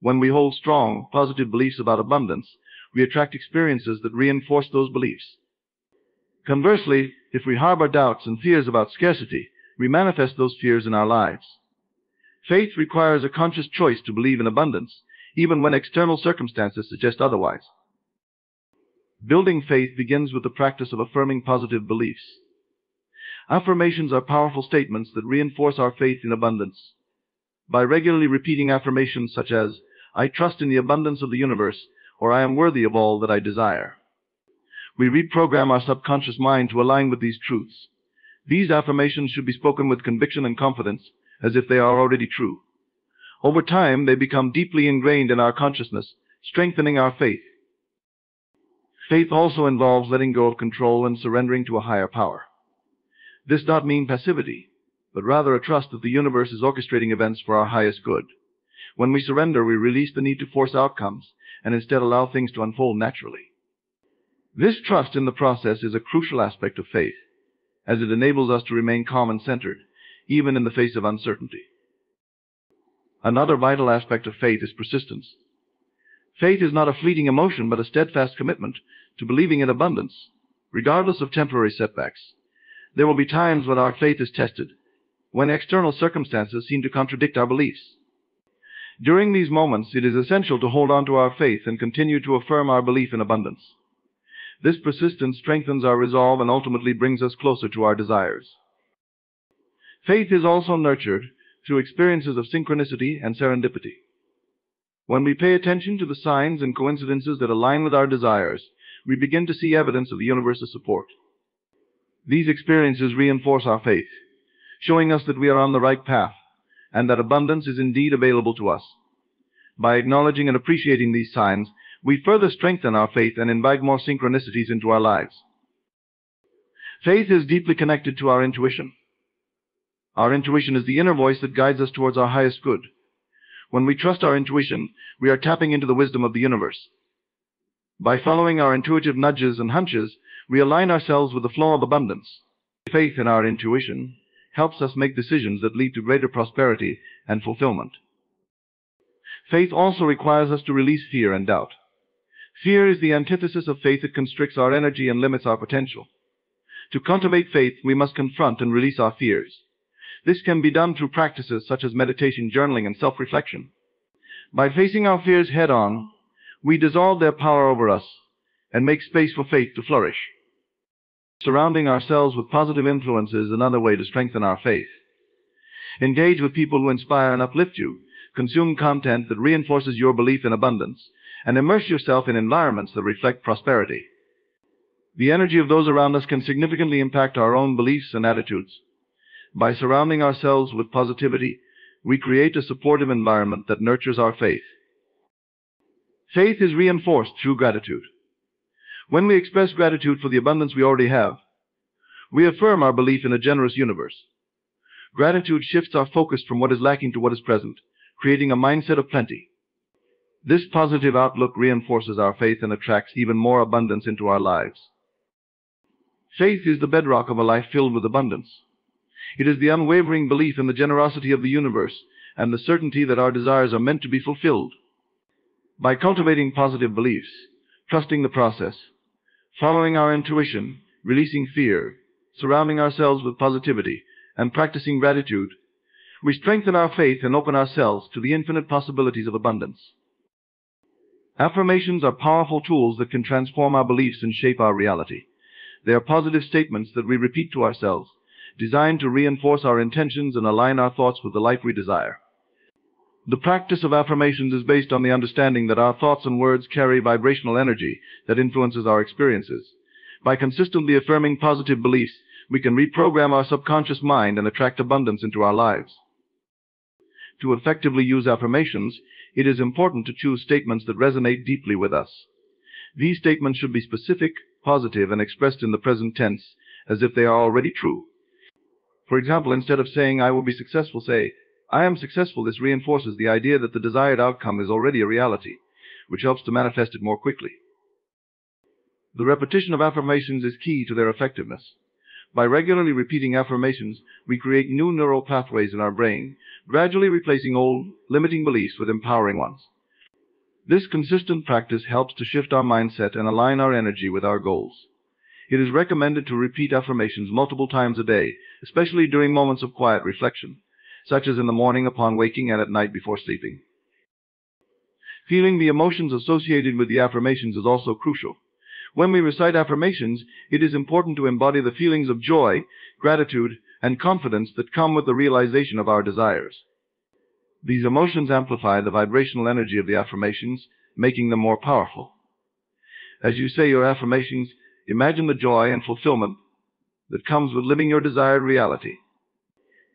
When we hold strong, positive beliefs about abundance, we attract experiences that reinforce those beliefs. Conversely, if we harbor doubts and fears about scarcity, we manifest those fears in our lives. Faith requires a conscious choice to believe in abundance, even when external circumstances suggest otherwise. Building faith begins with the practice of affirming positive beliefs. Affirmations are powerful statements that reinforce our faith in abundance. By regularly repeating affirmations such as, "I trust in the abundance of the universe," or "I am worthy of all that I desire," we reprogram our subconscious mind to align with these truths. These affirmations should be spoken with conviction and confidence, as if they are already true. Over time, they become deeply ingrained in our consciousness, strengthening our faith. Faith also involves letting go of control and surrendering to a higher power. This does not mean passivity, but rather a trust that the universe is orchestrating events for our highest good. When we surrender, we release the need to force outcomes and instead allow things to unfold naturally. This trust in the process is a crucial aspect of faith, as it enables us to remain calm and centered, even in the face of uncertainty. Another vital aspect of faith is persistence. Faith is not a fleeting emotion, but a steadfast commitment to believing in abundance, regardless of temporary setbacks. There will be times when our faith is tested, when external circumstances seem to contradict our beliefs. During these moments, it is essential to hold on to our faith and continue to affirm our belief in abundance. This persistence strengthens our resolve and ultimately brings us closer to our desires. Faith is also nurtured through experiences of synchronicity and serendipity. When we pay attention to the signs and coincidences that align with our desires, we begin to see evidence of the universe's support. These experiences reinforce our faith, showing us that we are on the right path and that abundance is indeed available to us. By acknowledging and appreciating these signs, we further strengthen our faith and invite more synchronicities into our lives. Faith is deeply connected to our intuition. Our intuition is the inner voice that guides us towards our highest good. When we trust our intuition, we are tapping into the wisdom of the universe. By following our intuitive nudges and hunches, we align ourselves with the flow of abundance. Faith in our intuition helps us make decisions that lead to greater prosperity and fulfillment. Faith also requires us to release fear and doubt. Fear is the antithesis of faith. It constricts our energy and limits our potential. To cultivate faith, we must confront and release our fears. This can be done through practices such as meditation, journaling, and self-reflection. By facing our fears head-on, we dissolve their power over us and make space for faith to flourish. Surrounding ourselves with positive influences is another way to strengthen our faith. Engage with people who inspire and uplift you. Consume content that reinforces your belief in abundance, and immerse yourself in environments that reflect prosperity. The energy of those around us can significantly impact our own beliefs and attitudes. By surrounding ourselves with positivity, we create a supportive environment that nurtures our faith. Faith is reinforced through gratitude. When we express gratitude for the abundance we already have, we affirm our belief in a generous universe. Gratitude shifts our focus from what is lacking to what is present, creating a mindset of plenty. This positive outlook reinforces our faith and attracts even more abundance into our lives. Faith is the bedrock of a life filled with abundance. It is the unwavering belief in the generosity of the universe and the certainty that our desires are meant to be fulfilled. By cultivating positive beliefs, trusting the process, following our intuition, releasing fear, surrounding ourselves with positivity, and practicing gratitude, we strengthen our faith and open ourselves to the infinite possibilities of abundance. Affirmations are powerful tools that can transform our beliefs and shape our reality. They are positive statements that we repeat to ourselves, designed to reinforce our intentions and align our thoughts with the life we desire. The practice of affirmations is based on the understanding that our thoughts and words carry vibrational energy that influences our experiences. By consistently affirming positive beliefs, we can reprogram our subconscious mind and attract abundance into our lives. To effectively use affirmations, it is important to choose statements that resonate deeply with us. These statements should be specific, positive, and expressed in the present tense as if they are already true. For example, instead of saying, "I will be successful," say, "I am successful." This reinforces the idea that the desired outcome is already a reality, which helps to manifest it more quickly. The repetition of affirmations is key to their effectiveness. By regularly repeating affirmations, we create new neural pathways in our brain, gradually replacing old, limiting beliefs with empowering ones. This consistent practice helps to shift our mindset and align our energy with our goals. It is recommended to repeat affirmations multiple times a day, especially during moments of quiet reflection, such as in the morning upon waking and at night before sleeping. Feeling the emotions associated with the affirmations is also crucial. When we recite affirmations, it is important to embody the feelings of joy, gratitude, and confidence that come with the realization of our desires. These emotions amplify the vibrational energy of the affirmations, making them more powerful. As you say your affirmations, imagine the joy and fulfillment that comes with living your desired reality.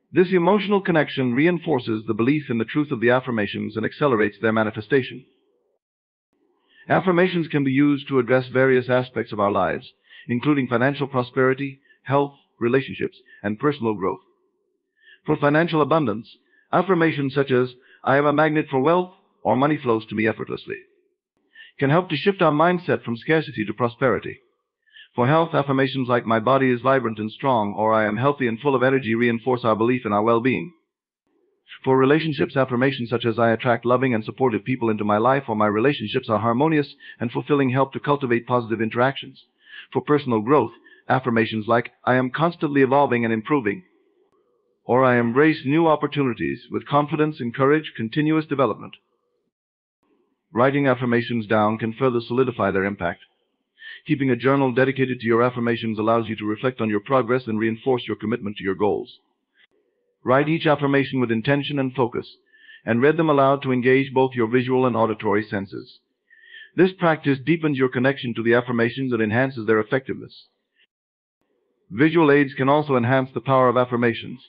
This emotional connection reinforces the belief in the truth of the affirmations and accelerates their manifestation. Affirmations can be used to address various aspects of our lives, including financial prosperity, health, relationships, and personal growth. For financial abundance, affirmations such as, "I am a magnet for wealth," or "money flows to me effortlessly," can help to shift our mindset from scarcity to prosperity. For health, affirmations like "My body is vibrant and strong," or "I am healthy and full of energy" reinforce our belief in our well-being. For relationships, affirmations such as "I attract loving and supportive people into my life," or "My relationships are harmonious and fulfilling" help to cultivate positive interactions. For personal growth, affirmations like "I am constantly evolving and improving," or I embrace new opportunities with confidence, encourage continuous development. Writing affirmations down can further solidify their impact. Keeping a journal dedicated to your affirmations allows you to reflect on your progress and reinforce your commitment to your goals. Write each affirmation with intention and focus, and read them aloud to engage both your visual and auditory senses. This practice deepens your connection to the affirmations and enhances their effectiveness. Visual aids can also enhance the power of affirmations.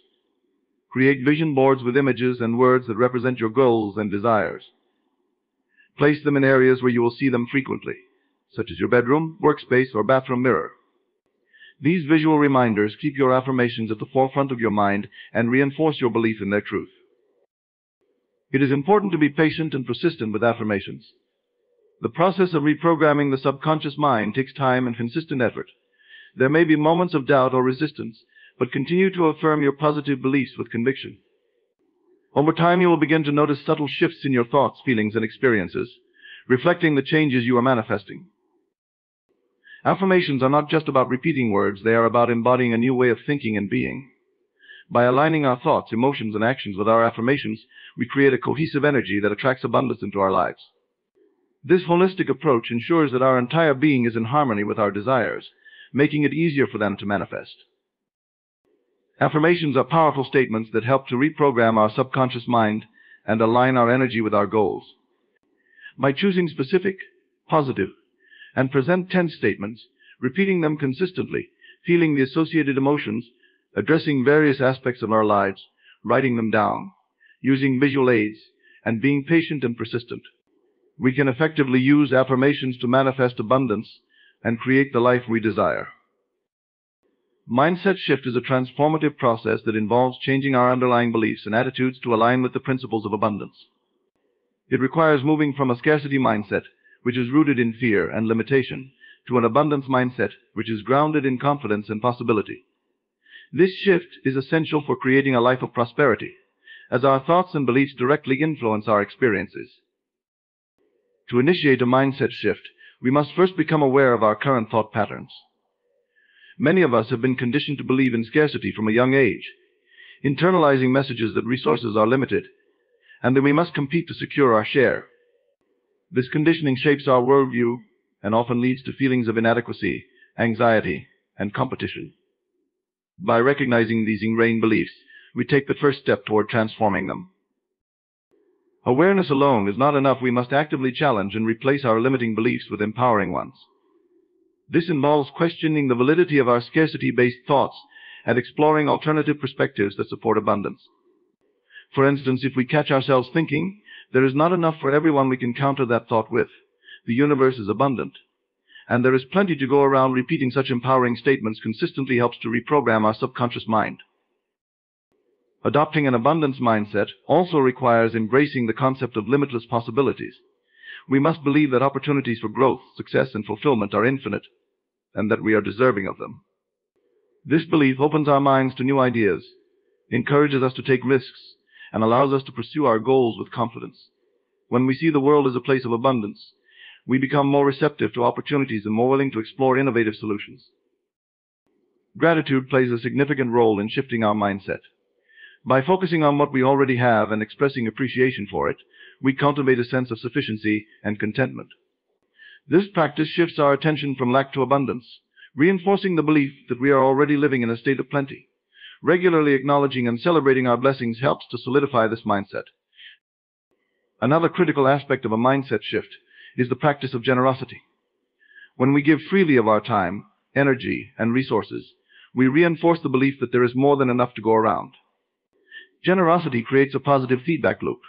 Create vision boards with images and words that represent your goals and desires. Place them in areas where you will see them frequently, such as your bedroom, workspace, or bathroom mirror. These visual reminders keep your affirmations at the forefront of your mind and reinforce your belief in their truth. It is important to be patient and persistent with affirmations. The process of reprogramming the subconscious mind takes time and consistent effort. There may be moments of doubt or resistance, but continue to affirm your positive beliefs with conviction. Over time, you will begin to notice subtle shifts in your thoughts, feelings, and experiences, reflecting the changes you are manifesting. Affirmations are not just about repeating words, they are about embodying a new way of thinking and being. By aligning our thoughts, emotions, and actions with our affirmations, we create a cohesive energy that attracts abundance into our lives. This holistic approach ensures that our entire being is in harmony with our desires, making it easier for them to manifest. Affirmations are powerful statements that help to reprogram our subconscious mind and align our energy with our goals. By choosing specific, positive, and present tense statements, repeating them consistently, feeling the associated emotions, addressing various aspects of our lives, writing them down, using visual aids, and being patient and persistent, we can effectively use affirmations to manifest abundance and create the life we desire. Mindset shift is a transformative process that involves changing our underlying beliefs and attitudes to align with the principles of abundance. It requires moving from a scarcity mindset, which is rooted in fear and limitation, to an abundance mindset, which is grounded in confidence and possibility. This shift is essential for creating a life of prosperity, as our thoughts and beliefs directly influence our experiences. To initiate a mindset shift, we must first become aware of our current thought patterns. Many of us have been conditioned to believe in scarcity from a young age, internalizing messages that resources are limited, and that we must compete to secure our share. This conditioning shapes our worldview and often leads to feelings of inadequacy, anxiety, and competition. By recognizing these ingrained beliefs, we take the first step toward transforming them. Awareness alone is not enough. We must actively challenge and replace our limiting beliefs with empowering ones. This involves questioning the validity of our scarcity-based thoughts and exploring alternative perspectives that support abundance. For instance, if we catch ourselves thinking, "There is not enough for everyone," we can counter that thought with, "The universe is abundant." And there is plenty to go around. Repeating such empowering statements consistently helps to reprogram our subconscious mind. Adopting an abundance mindset also requires embracing the concept of limitless possibilities. We must believe that opportunities for growth, success, and fulfillment are infinite, and that we are deserving of them. This belief opens our minds to new ideas, encourages us to take risks, and allows us to pursue our goals with confidence. When we see the world as a place of abundance, we become more receptive to opportunities and more willing to explore innovative solutions. Gratitude plays a significant role in shifting our mindset. By focusing on what we already have and expressing appreciation for it, we cultivate a sense of sufficiency and contentment. This practice shifts our attention from lack to abundance, reinforcing the belief that we are already living in a state of plenty. Regularly acknowledging and celebrating our blessings helps to solidify this mindset. Another critical aspect of a mindset shift is the practice of generosity. When we give freely of our time, energy, and resources, we reinforce the belief that there is more than enough to go around. Generosity creates a positive feedback loop,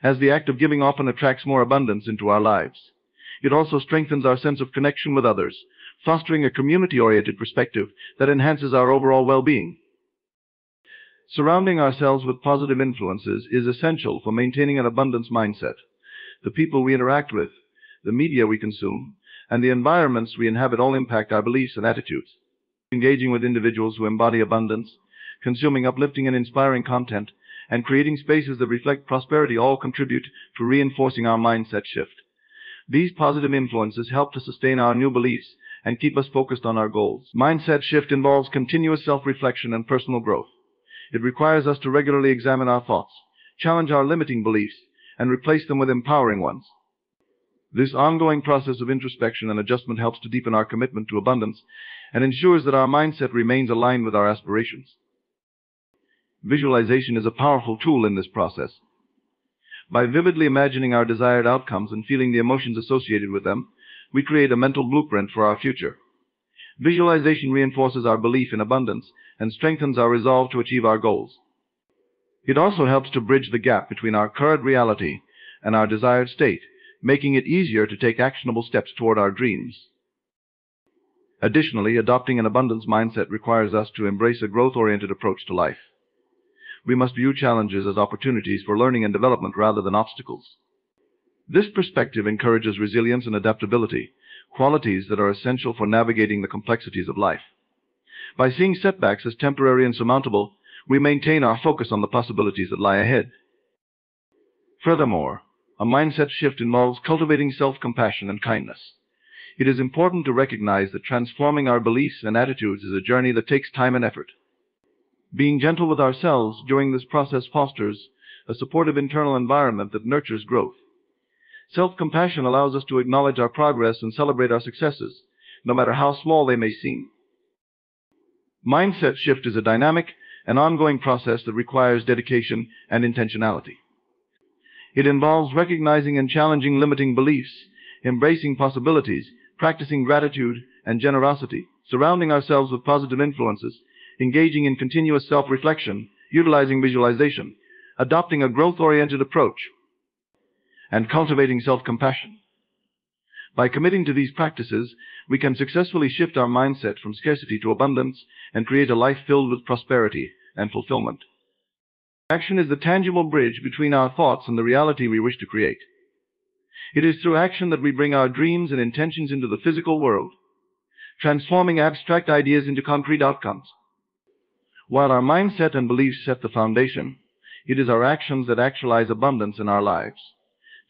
as the act of giving often attracts more abundance into our lives. It also strengthens our sense of connection with others, fostering a community-oriented perspective that enhances our overall well-being. Surrounding ourselves with positive influences is essential for maintaining an abundance mindset. The people we interact with, the media we consume, and the environments we inhabit all impact our beliefs and attitudes. Engaging with individuals who embody abundance, consuming uplifting and inspiring content, and creating spaces that reflect prosperity all contribute to reinforcing our mindset shift. These positive influences help to sustain our new beliefs and keep us focused on our goals. Mindset shift involves continuous self-reflection and personal growth. It requires us to regularly examine our thoughts, challenge our limiting beliefs, and replace them with empowering ones. This ongoing process of introspection and adjustment helps to deepen our commitment to abundance and ensures that our mindset remains aligned with our aspirations. Visualization is a powerful tool in this process. By vividly imagining our desired outcomes and feeling the emotions associated with them, we create a mental blueprint for our future. Visualization reinforces our belief in abundance and strengthens our resolve to achieve our goals. It also helps to bridge the gap between our current reality and our desired state, making it easier to take actionable steps toward our dreams. Additionally, adopting an abundance mindset requires us to embrace a growth-oriented approach to life. We must view challenges as opportunities for learning and development rather than obstacles. This perspective encourages resilience and adaptability, qualities that are essential for navigating the complexities of life. By seeing setbacks as temporary and surmountable, we maintain our focus on the possibilities that lie ahead. Furthermore, a mindset shift involves cultivating self-compassion and kindness. It is important to recognize that transforming our beliefs and attitudes is a journey that takes time and effort. Being gentle with ourselves during this process fosters a supportive internal environment that nurtures growth. Self-compassion allows us to acknowledge our progress and celebrate our successes, no matter how small they may seem. Mindset shift is a dynamic and ongoing process that requires dedication and intentionality. It involves recognizing and challenging limiting beliefs, embracing possibilities, practicing gratitude and generosity, surrounding ourselves with positive influences, engaging in continuous self-reflection, utilizing visualization, adopting a growth-oriented approach, and cultivating self-compassion. By committing to these practices, we can successfully shift our mindset from scarcity to abundance and create a life filled with prosperity and fulfillment. Action is the tangible bridge between our thoughts and the reality we wish to create. It is through action that we bring our dreams and intentions into the physical world, transforming abstract ideas into concrete outcomes. While our mindset and beliefs set the foundation, it is our actions that actualize abundance in our lives.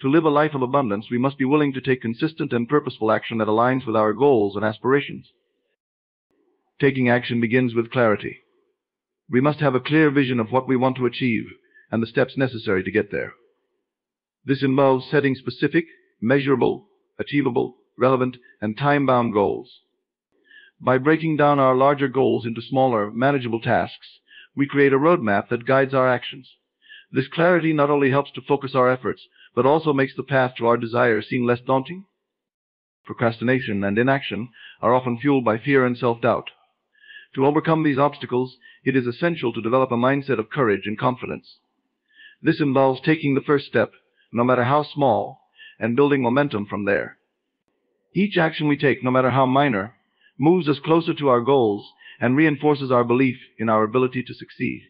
To live a life of abundance, we must be willing to take consistent and purposeful action that aligns with our goals and aspirations. Taking action begins with clarity. We must have a clear vision of what we want to achieve and the steps necessary to get there. This involves setting specific, measurable, achievable, relevant, and time-bound goals. By breaking down our larger goals into smaller, manageable tasks, we create a roadmap that guides our actions. This clarity not only helps to focus our efforts, but also makes the path to our desires seem less daunting. Procrastination and inaction are often fueled by fear and self-doubt. To overcome these obstacles, it is essential to develop a mindset of courage and confidence. This involves taking the first step, no matter how small, and building momentum from there. Each action we take, no matter how minor, moves us closer to our goals and reinforces our belief in our ability to succeed.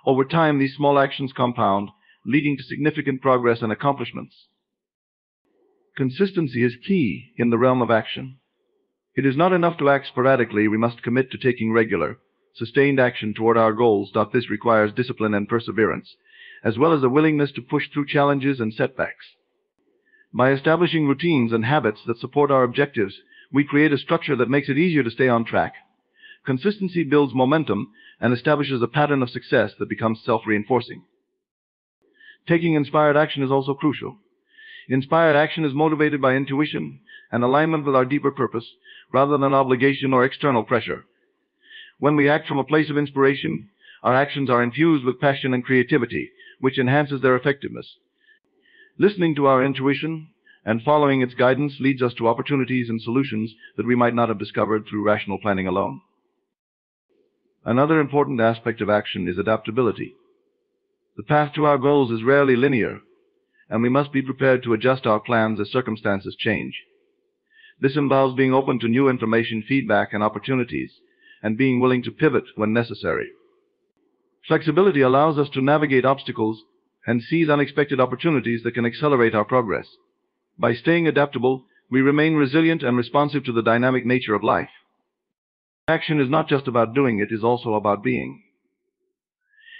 Over time, these small actions compound, leading to significant progress and accomplishments. Consistency is key in the realm of action. It is not enough to act sporadically. We must commit to taking regular, sustained action toward our goals. This requires discipline and perseverance, as well as a willingness to push through challenges and setbacks. By establishing routines and habits that support our objectives, we create a structure that makes it easier to stay on track. Consistency builds momentum and establishes a pattern of success that becomes self-reinforcing. Taking inspired action is also crucial. Inspired action is motivated by intuition and alignment with our deeper purpose, rather than obligation or external pressure. When we act from a place of inspiration, our actions are infused with passion and creativity, which enhances their effectiveness. Listening to our intuition and following its guidance leads us to opportunities and solutions that we might not have discovered through rational planning alone. Another important aspect of action is adaptability. The path to our goals is rarely linear, and we must be prepared to adjust our plans as circumstances change. This involves being open to new information, feedback, and opportunities, and being willing to pivot when necessary. Flexibility allows us to navigate obstacles and seize unexpected opportunities that can accelerate our progress. By staying adaptable, we remain resilient and responsive to the dynamic nature of life. Action is not just about doing, it is also about being.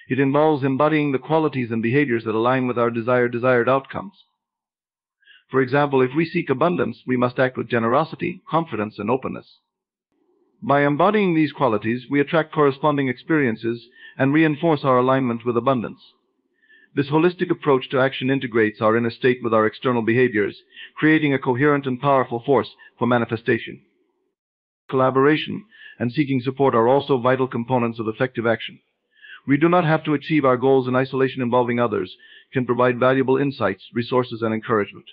It involves embodying the qualities and behaviors that align with our desired outcomes. For example, if we seek abundance, we must act with generosity, confidence, and openness. By embodying these qualities, we attract corresponding experiences and reinforce our alignment with abundance. This holistic approach to action integrates our inner state with our external behaviors, creating a coherent and powerful force for manifestation. Collaboration and seeking support are also vital components of effective action. We do not have to achieve our goals in isolation. Involving others can provide valuable insights, resources, and encouragement.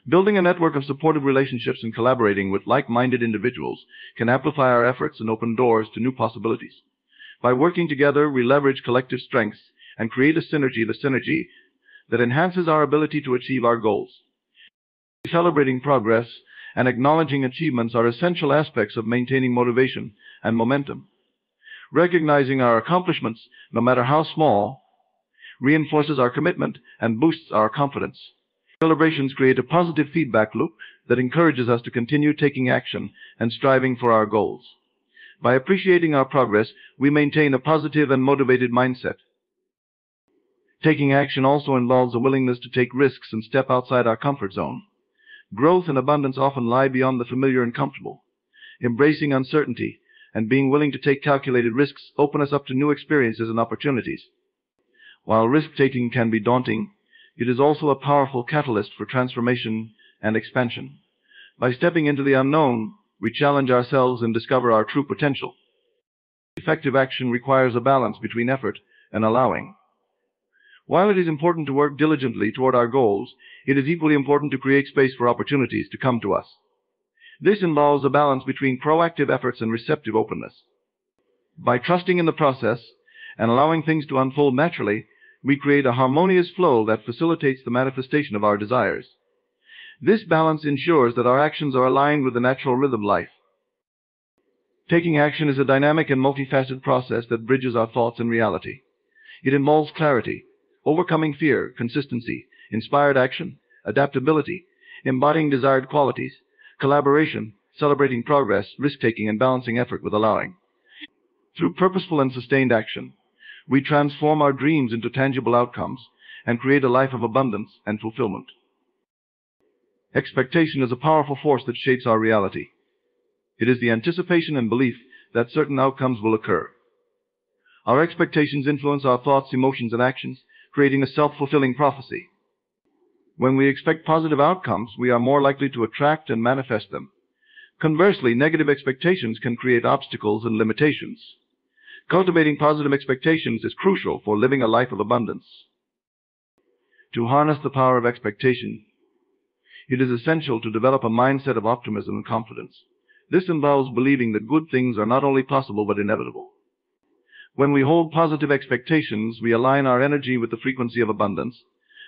Building a network of supportive relationships and collaborating with like-minded individuals can amplify our efforts and open doors to new possibilities. By working together, we leverage collective strengths and create a synergy that enhances our ability to achieve our goals. Celebrating progress and acknowledging achievements are essential aspects of maintaining motivation and momentum. Recognizing our accomplishments, no matter how small, reinforces our commitment and boosts our confidence. Celebrations create a positive feedback loop that encourages us to continue taking action and striving for our goals. By appreciating our progress, we maintain a positive and motivated mindset. Taking action also involves a willingness to take risks and step outside our comfort zone. Growth and abundance often lie beyond the familiar and comfortable. Embracing uncertainty and being willing to take calculated risks open us up to new experiences and opportunities. While risk-taking can be daunting, it is also a powerful catalyst for transformation and expansion. By stepping into the unknown, we challenge ourselves and discover our true potential. Effective action requires a balance between effort and allowing. While it is important to work diligently toward our goals, it is equally important to create space for opportunities to come to us. This involves a balance between proactive efforts and receptive openness. By trusting in the process and allowing things to unfold naturally, we create a harmonious flow that facilitates the manifestation of our desires. This balance ensures that our actions are aligned with the natural rhythm of life. Taking action is a dynamic and multifaceted process that bridges our thoughts and reality. It involves clarity, overcoming fear, consistency, inspired action, adaptability, embodying desired qualities, collaboration, celebrating progress, risk-taking, and balancing effort with allowing. Through purposeful and sustained action, we transform our dreams into tangible outcomes and create a life of abundance and fulfillment. Expectation is a powerful force that shapes our reality. It is the anticipation and belief that certain outcomes will occur. Our expectations influence our thoughts, emotions, and actions, creating a self-fulfilling prophecy. When we expect positive outcomes, we are more likely to attract and manifest them. Conversely, negative expectations can create obstacles and limitations. Cultivating positive expectations is crucial for living a life of abundance. To harness the power of expectation, it is essential to develop a mindset of optimism and confidence. This involves believing that good things are not only possible but inevitable. When we hold positive expectations, we align our energy with the frequency of abundance,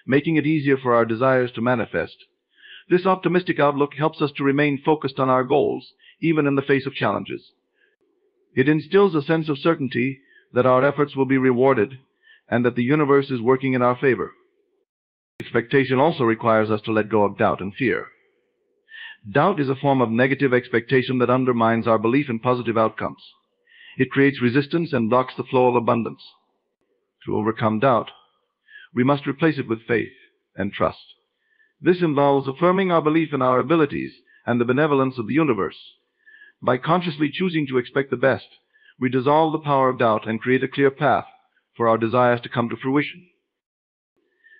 making it easier for our desires to manifest. This optimistic outlook helps us to remain focused on our goals, even in the face of challenges. It instills a sense of certainty that our efforts will be rewarded and that the universe is working in our favor. Expectation also requires us to let go of doubt and fear. Doubt is a form of negative expectation that undermines our belief in positive outcomes. It creates resistance and blocks the flow of abundance. To overcome doubt, we must replace it with faith and trust. This involves affirming our belief in our abilities and the benevolence of the universe. By consciously choosing to expect the best, we dissolve the power of doubt and create a clear path for our desires to come to fruition.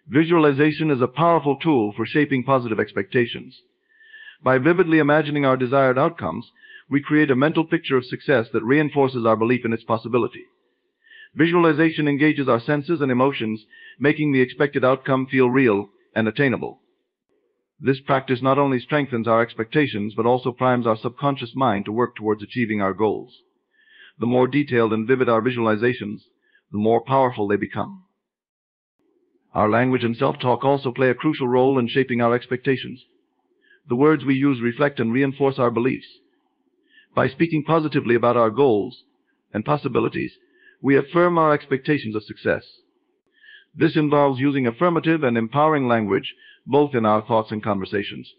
Visualization is a powerful tool for shaping positive expectations. By vividly imagining our desired outcomes, we create a mental picture of success that reinforces our belief in its possibility. Visualization engages our senses and emotions, making the expected outcome feel real and attainable. This practice not only strengthens our expectations, but also primes our subconscious mind to work towards achieving our goals. The more detailed and vivid our visualizations, the more powerful they become. Our language and self-talk also play a crucial role in shaping our expectations. The words we use reflect and reinforce our beliefs. By speaking positively about our goals and possibilities, we affirm our expectations of success. This involves using affirmative and empowering language, both in our thoughts and conversations.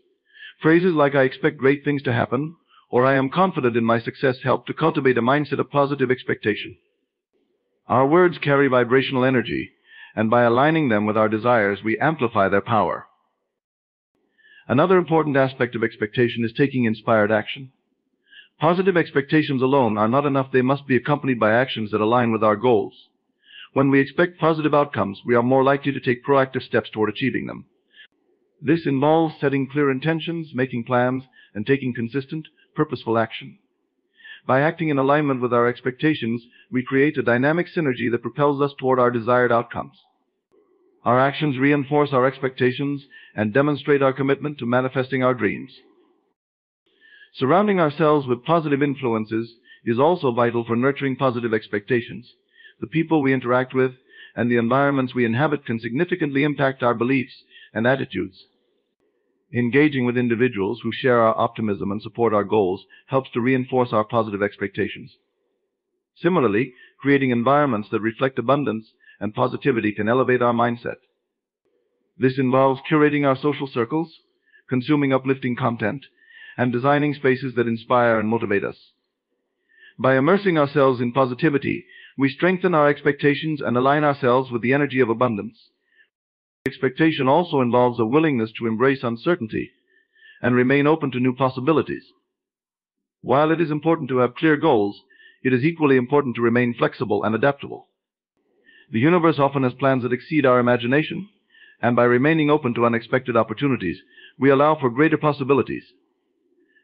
Phrases like "I expect great things to happen" or "I am confident in my success" help to cultivate a mindset of positive expectation. Our words carry vibrational energy, and by aligning them with our desires, we amplify their power. Another important aspect of expectation is taking inspired action. Positive expectations alone are not enough. They must be accompanied by actions that align with our goals. When we expect positive outcomes, we are more likely to take proactive steps toward achieving them. This involves setting clear intentions, making plans, and taking consistent, purposeful action. By acting in alignment with our expectations, we create a dynamic synergy that propels us toward our desired outcomes. Our actions reinforce our expectations and demonstrate our commitment to manifesting our dreams. Surrounding ourselves with positive influences is also vital for nurturing positive expectations. The people we interact with and the environments we inhabit can significantly impact our beliefs and attitudes. Engaging with individuals who share our optimism and support our goals helps to reinforce our positive expectations. Similarly, creating environments that reflect abundance and positivity can elevate our mindset. This involves curating our social circles, consuming uplifting content, and designing spaces that inspire and motivate us. By immersing ourselves in positivity, we strengthen our expectations and align ourselves with the energy of abundance. Expectation also involves a willingness to embrace uncertainty and remain open to new possibilities. While it is important to have clear goals, it is equally important to remain flexible and adaptable. The universe often has plans that exceed our imagination, and by remaining open to unexpected opportunities, we allow for greater possibilities.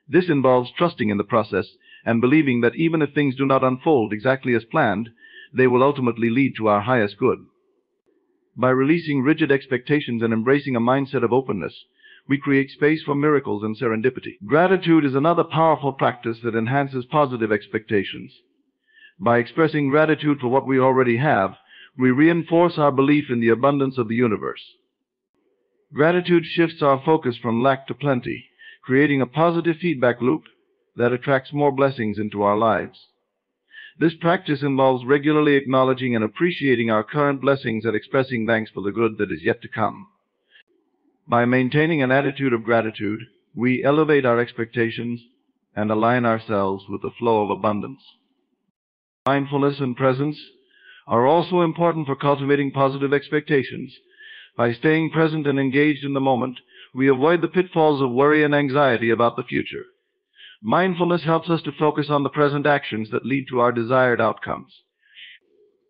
This involves trusting in the process and believing that even if things do not unfold exactly as planned, they will ultimately lead to our highest good. By releasing rigid expectations and embracing a mindset of openness, we create space for miracles and serendipity. Gratitude is another powerful practice that enhances positive expectations. By expressing gratitude for what we already have, we reinforce our belief in the abundance of the universe. Gratitude shifts our focus from lack to plenty, creating a positive feedback loop that attracts more blessings into our lives. This practice involves regularly acknowledging and appreciating our current blessings and expressing thanks for the good that is yet to come. By maintaining an attitude of gratitude, we elevate our expectations and align ourselves with the flow of abundance. Mindfulness and presence are also important for cultivating positive expectations. By staying present and engaged in the moment, we avoid the pitfalls of worry and anxiety about the future. Mindfulness helps us to focus on the present actions that lead to our desired outcomes.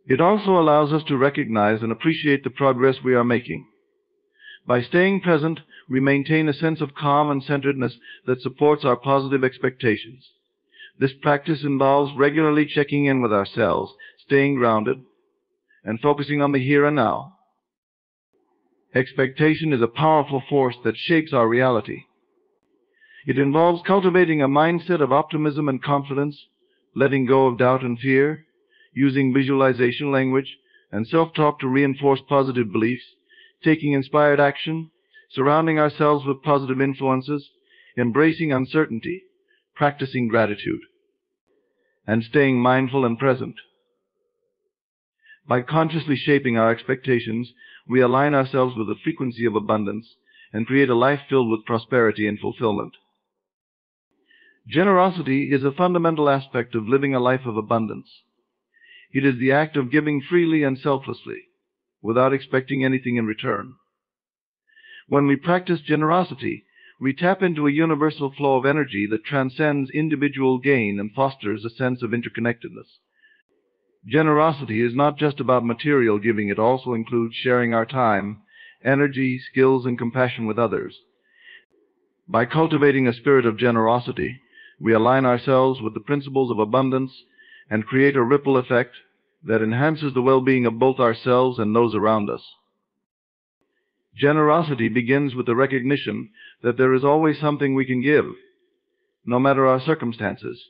It also allows us to recognize and appreciate the progress we are making. By staying present, we maintain a sense of calm and centeredness that supports our positive expectations. This practice involves regularly checking in with ourselves, staying grounded, and focusing on the here and now. Expectation is a powerful force that shapes our reality. It involves cultivating a mindset of optimism and confidence, letting go of doubt and fear, using visualization language and self-talk to reinforce positive beliefs, taking inspired action, surrounding ourselves with positive influences, embracing uncertainty, practicing gratitude, and staying mindful and present. By consciously shaping our expectations, we align ourselves with the frequency of abundance and create a life filled with prosperity and fulfillment. Generosity is a fundamental aspect of living a life of abundance. It is the act of giving freely and selflessly, without expecting anything in return. When we practice generosity, we tap into a universal flow of energy that transcends individual gain and fosters a sense of interconnectedness. Generosity is not just about material giving, it also includes sharing our time, energy, skills, and compassion with others. By cultivating a spirit of generosity, we align ourselves with the principles of abundance and create a ripple effect that enhances the well-being of both ourselves and those around us. Generosity begins with the recognition that there is always something we can give, no matter our circumstances.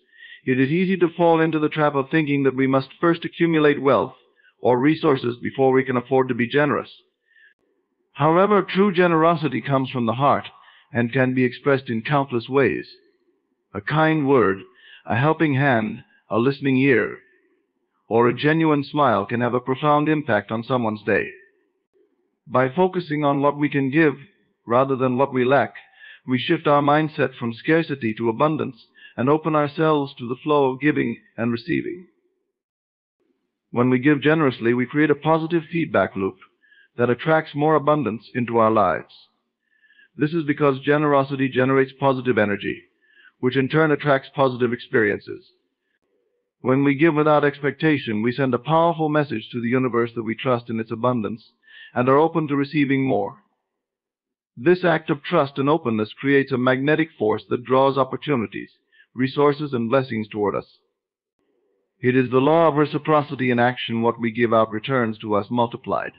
It is easy to fall into the trap of thinking that we must first accumulate wealth or resources before we can afford to be generous. However, true generosity comes from the heart and can be expressed in countless ways. A kind word, a helping hand, a listening ear, or a genuine smile can have a profound impact on someone's day. By focusing on what we can give rather than what we lack, we shift our mindset from scarcity to abundance and open ourselves to the flow of giving and receiving. When we give generously, we create a positive feedback loop that attracts more abundance into our lives. This is because generosity generates positive energy, which in turn attracts positive experiences. When we give without expectation, we send a powerful message to the universe that we trust in its abundance and are open to receiving more. This act of trust and openness creates a magnetic force that draws opportunities, resources, and blessings toward us. It is the law of reciprocity in action. What we give out returns to us multiplied.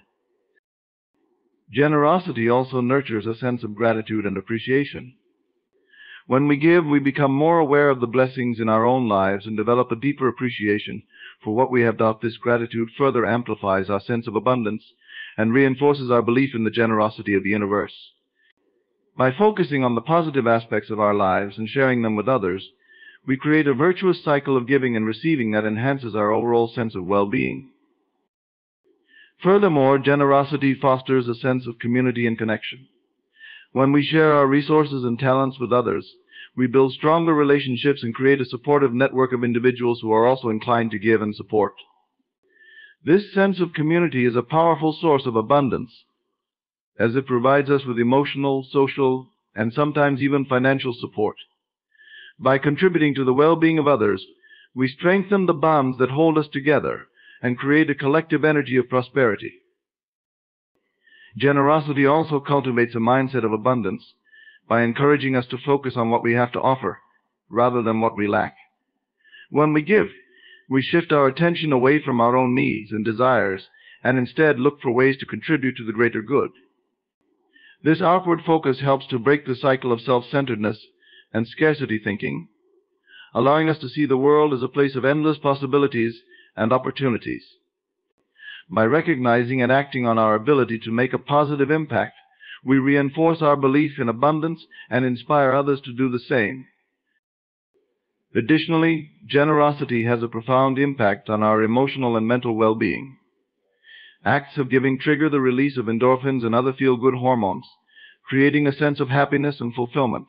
Generosity also nurtures a sense of gratitude and appreciation. When we give, we become more aware of the blessings in our own lives and develop a deeper appreciation for what we have done. This gratitude further amplifies our sense of abundance and reinforces our belief in the generosity of the universe. By focusing on the positive aspects of our lives and sharing them with others, we create a virtuous cycle of giving and receiving that enhances our overall sense of well-being. Furthermore, generosity fosters a sense of community and connection. When we share our resources and talents with others, we build stronger relationships and create a supportive network of individuals who are also inclined to give and support. This sense of community is a powerful source of abundance, as it provides us with emotional, social, and sometimes even financial support. By contributing to the well-being of others, we strengthen the bonds that hold us together and create a collective energy of prosperity. Generosity also cultivates a mindset of abundance by encouraging us to focus on what we have to offer rather than what we lack. When we give, we shift our attention away from our own needs and desires and instead look for ways to contribute to the greater good. This outward focus helps to break the cycle of self-centeredness and scarcity thinking, allowing us to see the world as a place of endless possibilities and opportunities. By recognizing and acting on our ability to make a positive impact, we reinforce our belief in abundance and inspire others to do the same. Additionally, generosity has a profound impact on our emotional and mental well-being. Acts of giving trigger the release of endorphins and other feel-good hormones, creating a sense of happiness and fulfillment.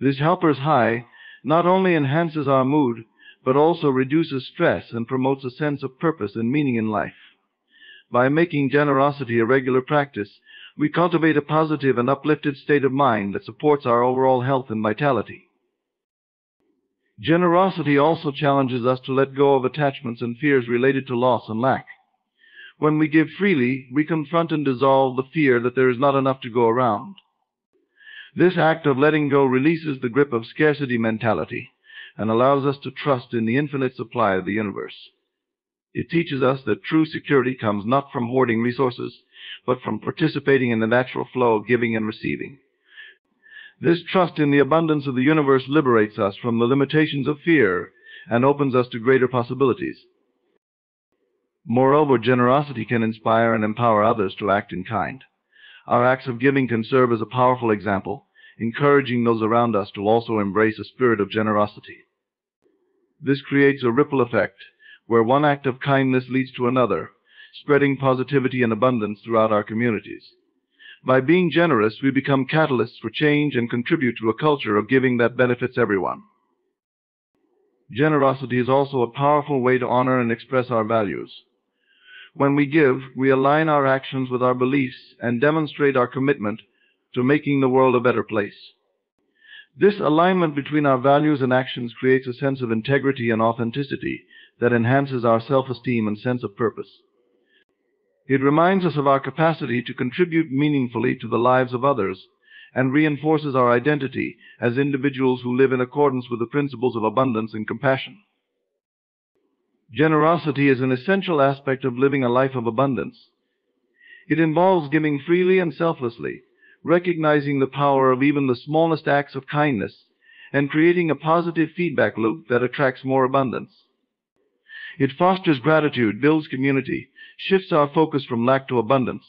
This helper's high not only enhances our mood, but also reduces stress and promotes a sense of purpose and meaning in life. By making generosity a regular practice, we cultivate a positive and uplifted state of mind that supports our overall health and vitality. Generosity also challenges us to let go of attachments and fears related to loss and lack. When we give freely, we confront and dissolve the fear that there is not enough to go around. This act of letting go releases the grip of scarcity mentality and allows us to trust in the infinite supply of the universe. It teaches us that true security comes not from hoarding resources, but from participating in the natural flow of giving and receiving. This trust in the abundance of the universe liberates us from the limitations of fear and opens us to greater possibilities. Moreover, generosity can inspire and empower others to act in kind. Our acts of giving can serve as a powerful example, encouraging those around us to also embrace a spirit of generosity. This creates a ripple effect, where one act of kindness leads to another, spreading positivity and abundance throughout our communities. By being generous, we become catalysts for change and contribute to a culture of giving that benefits everyone. Generosity is also a powerful way to honor and express our values. When we give, we align our actions with our beliefs and demonstrate our commitment to making the world a better place. This alignment between our values and actions creates a sense of integrity and authenticity that enhances our self-esteem and sense of purpose. It reminds us of our capacity to contribute meaningfully to the lives of others and reinforces our identity as individuals who live in accordance with the principles of abundance and compassion. Generosity is an essential aspect of living a life of abundance. It involves giving freely and selflessly, recognizing the power of even the smallest acts of kindness, and creating a positive feedback loop that attracts more abundance. It fosters gratitude, builds community, shifts our focus from lack to abundance,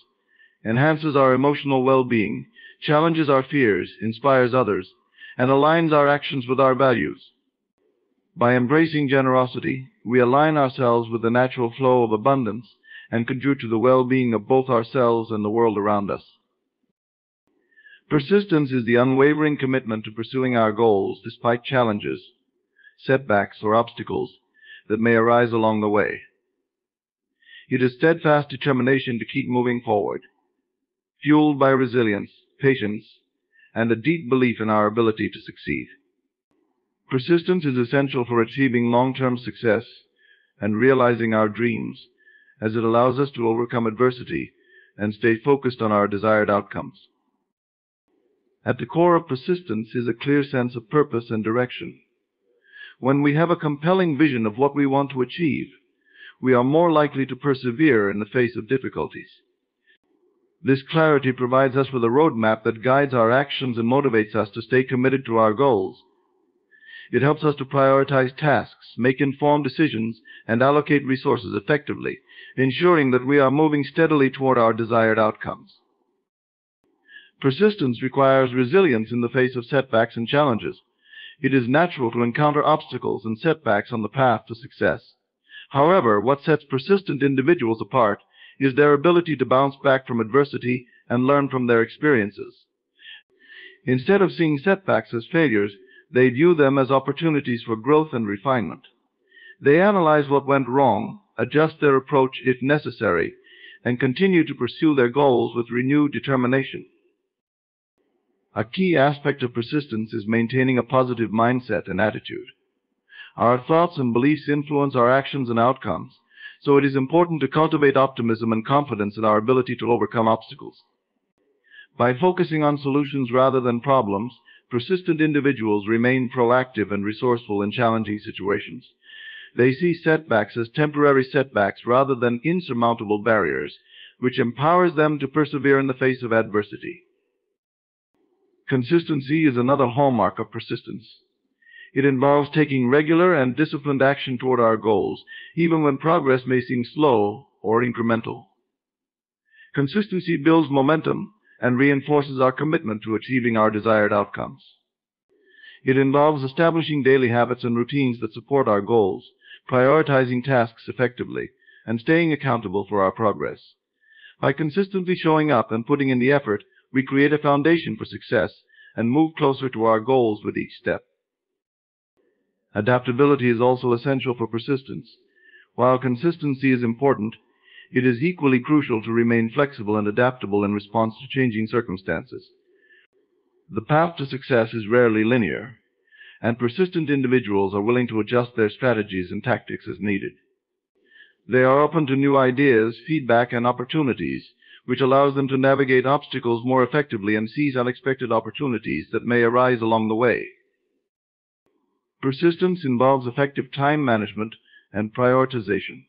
enhances our emotional well-being, challenges our fears, inspires others, and aligns our actions with our values. By embracing generosity, we align ourselves with the natural flow of abundance and contribute to the well-being of both ourselves and the world around us. Persistence is the unwavering commitment to pursuing our goals despite challenges, setbacks, or obstacles that may arise along the way. It is steadfast determination to keep moving forward, fueled by resilience, patience, and a deep belief in our ability to succeed. Persistence is essential for achieving long-term success and realizing our dreams, as it allows us to overcome adversity and stay focused on our desired outcomes. At the core of persistence is a clear sense of purpose and direction. When we have a compelling vision of what we want to achieve, we are more likely to persevere in the face of difficulties. This clarity provides us with a roadmap that guides our actions and motivates us to stay committed to our goals. It helps us to prioritize tasks, make informed decisions, and allocate resources effectively, ensuring that we are moving steadily toward our desired outcomes. Persistence requires resilience in the face of setbacks and challenges. It is natural to encounter obstacles and setbacks on the path to success. However, what sets persistent individuals apart is their ability to bounce back from adversity and learn from their experiences. Instead of seeing setbacks as failures, they view them as opportunities for growth and refinement. They analyze what went wrong, adjust their approach if necessary, and continue to pursue their goals with renewed determination. A key aspect of persistence is maintaining a positive mindset and attitude. Our thoughts and beliefs influence our actions and outcomes, so it is important to cultivate optimism and confidence in our ability to overcome obstacles. By focusing on solutions rather than problems, persistent individuals remain proactive and resourceful in challenging situations. They see setbacks as temporary setbacks rather than insurmountable barriers, which empowers them to persevere in the face of adversity. Consistency is another hallmark of persistence. It involves taking regular and disciplined action toward our goals, even when progress may seem slow or incremental. Consistency builds momentum and reinforces our commitment to achieving our desired outcomes. It involves establishing daily habits and routines that support our goals, prioritizing tasks effectively, and staying accountable for our progress. By consistently showing up and putting in the effort, we create a foundation for success and move closer to our goals with each step. Adaptability is also essential for persistence. While consistency is important, it is equally crucial to remain flexible and adaptable in response to changing circumstances. The path to success is rarely linear, and persistent individuals are willing to adjust their strategies and tactics as needed. They are open to new ideas, feedback, and opportunities, which allows them to navigate obstacles more effectively and seize unexpected opportunities that may arise along the way. Persistence involves effective time management and prioritization.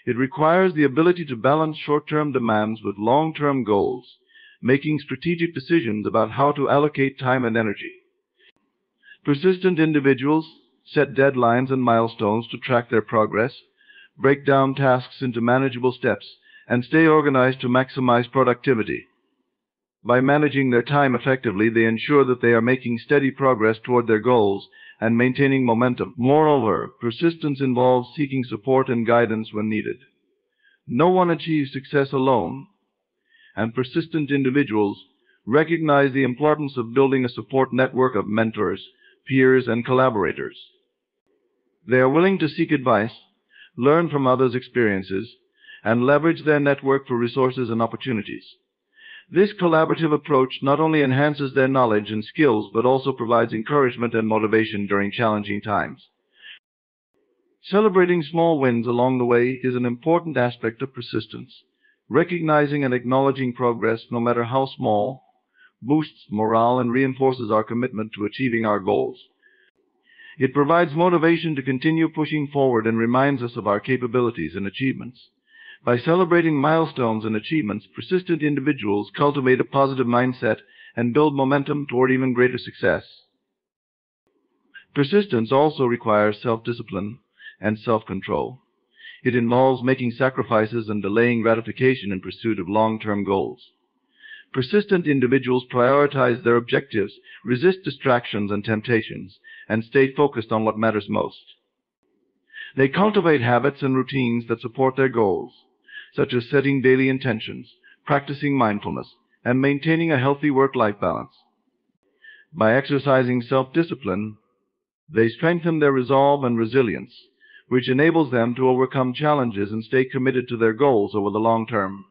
It requires the ability to balance short-term demands with long-term goals, making strategic decisions about how to allocate time and energy. Persistent individuals set deadlines and milestones to track their progress, break down tasks into manageable steps, and stay organized to maximize productivity. By managing their time effectively, they ensure that they are making steady progress toward their goals and maintaining momentum. Moreover, persistence involves seeking support and guidance when needed. No one achieves success alone, and persistent individuals recognize the importance of building a support network of mentors, peers, and collaborators. They are willing to seek advice, learn from others' experiences, and leverage their network for resources and opportunities. This collaborative approach not only enhances their knowledge and skills, but also provides encouragement and motivation during challenging times. Celebrating small wins along the way is an important aspect of persistence. Recognizing and acknowledging progress, no matter how small, boosts morale and reinforces our commitment to achieving our goals. It provides motivation to continue pushing forward and reminds us of our capabilities and achievements. By celebrating milestones and achievements, persistent individuals cultivate a positive mindset and build momentum toward even greater success. Persistence also requires self-discipline and self-control. It involves making sacrifices and delaying gratification in pursuit of long-term goals. Persistent individuals prioritize their objectives, resist distractions and temptations, and stay focused on what matters most. They cultivate habits and routines that support their goals, such as setting daily intentions, practicing mindfulness, and maintaining a healthy work-life balance. By exercising self-discipline, they strengthen their resolve and resilience, which enables them to overcome challenges and stay committed to their goals over the long term.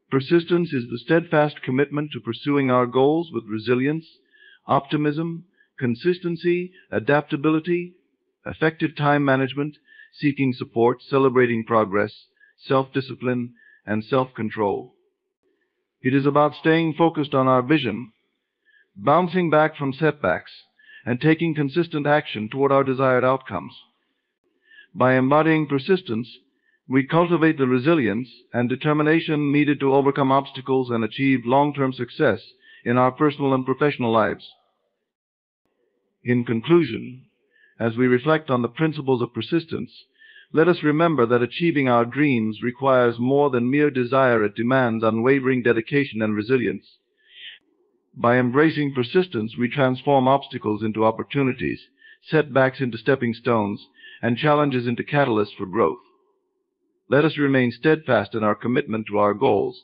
Persistence is the steadfast commitment to pursuing our goals with resilience, optimism, consistency, adaptability, effective time management, seeking support, celebrating progress, self-discipline, and self-control. It is about staying focused on our vision, bouncing back from setbacks, and taking consistent action toward our desired outcomes. By embodying persistence, we cultivate the resilience and determination needed to overcome obstacles and achieve long-term success in our personal and professional lives. In conclusion, as we reflect on the principles of persistence, let us remember that achieving our dreams requires more than mere desire. It demands unwavering dedication and resilience. By embracing persistence, we transform obstacles into opportunities, setbacks into stepping stones, and challenges into catalysts for growth. Let us remain steadfast in our commitment to our goals,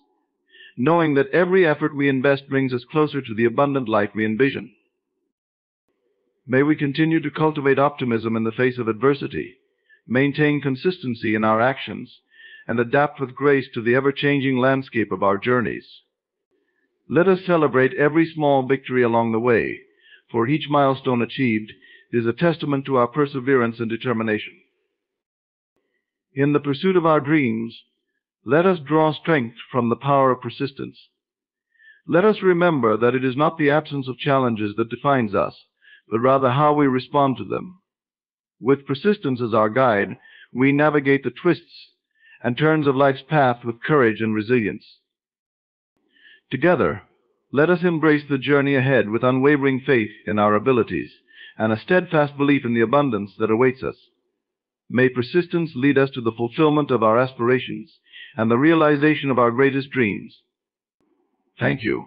knowing that every effort we invest brings us closer to the abundant life we envision. May we continue to cultivate optimism in the face of adversity, maintain consistency in our actions, and adapt with grace to the ever-changing landscape of our journeys. Let us celebrate every small victory along the way, for each milestone achieved is a testament to our perseverance and determination. In the pursuit of our dreams, let us draw strength from the power of persistence. Let us remember that it is not the absence of challenges that defines us, but rather how we respond to them. With persistence as our guide, we navigate the twists and turns of life's path with courage and resilience. Together, let us embrace the journey ahead with unwavering faith in our abilities and a steadfast belief in the abundance that awaits us. May persistence lead us to the fulfillment of our aspirations and the realization of our greatest dreams. Thank you.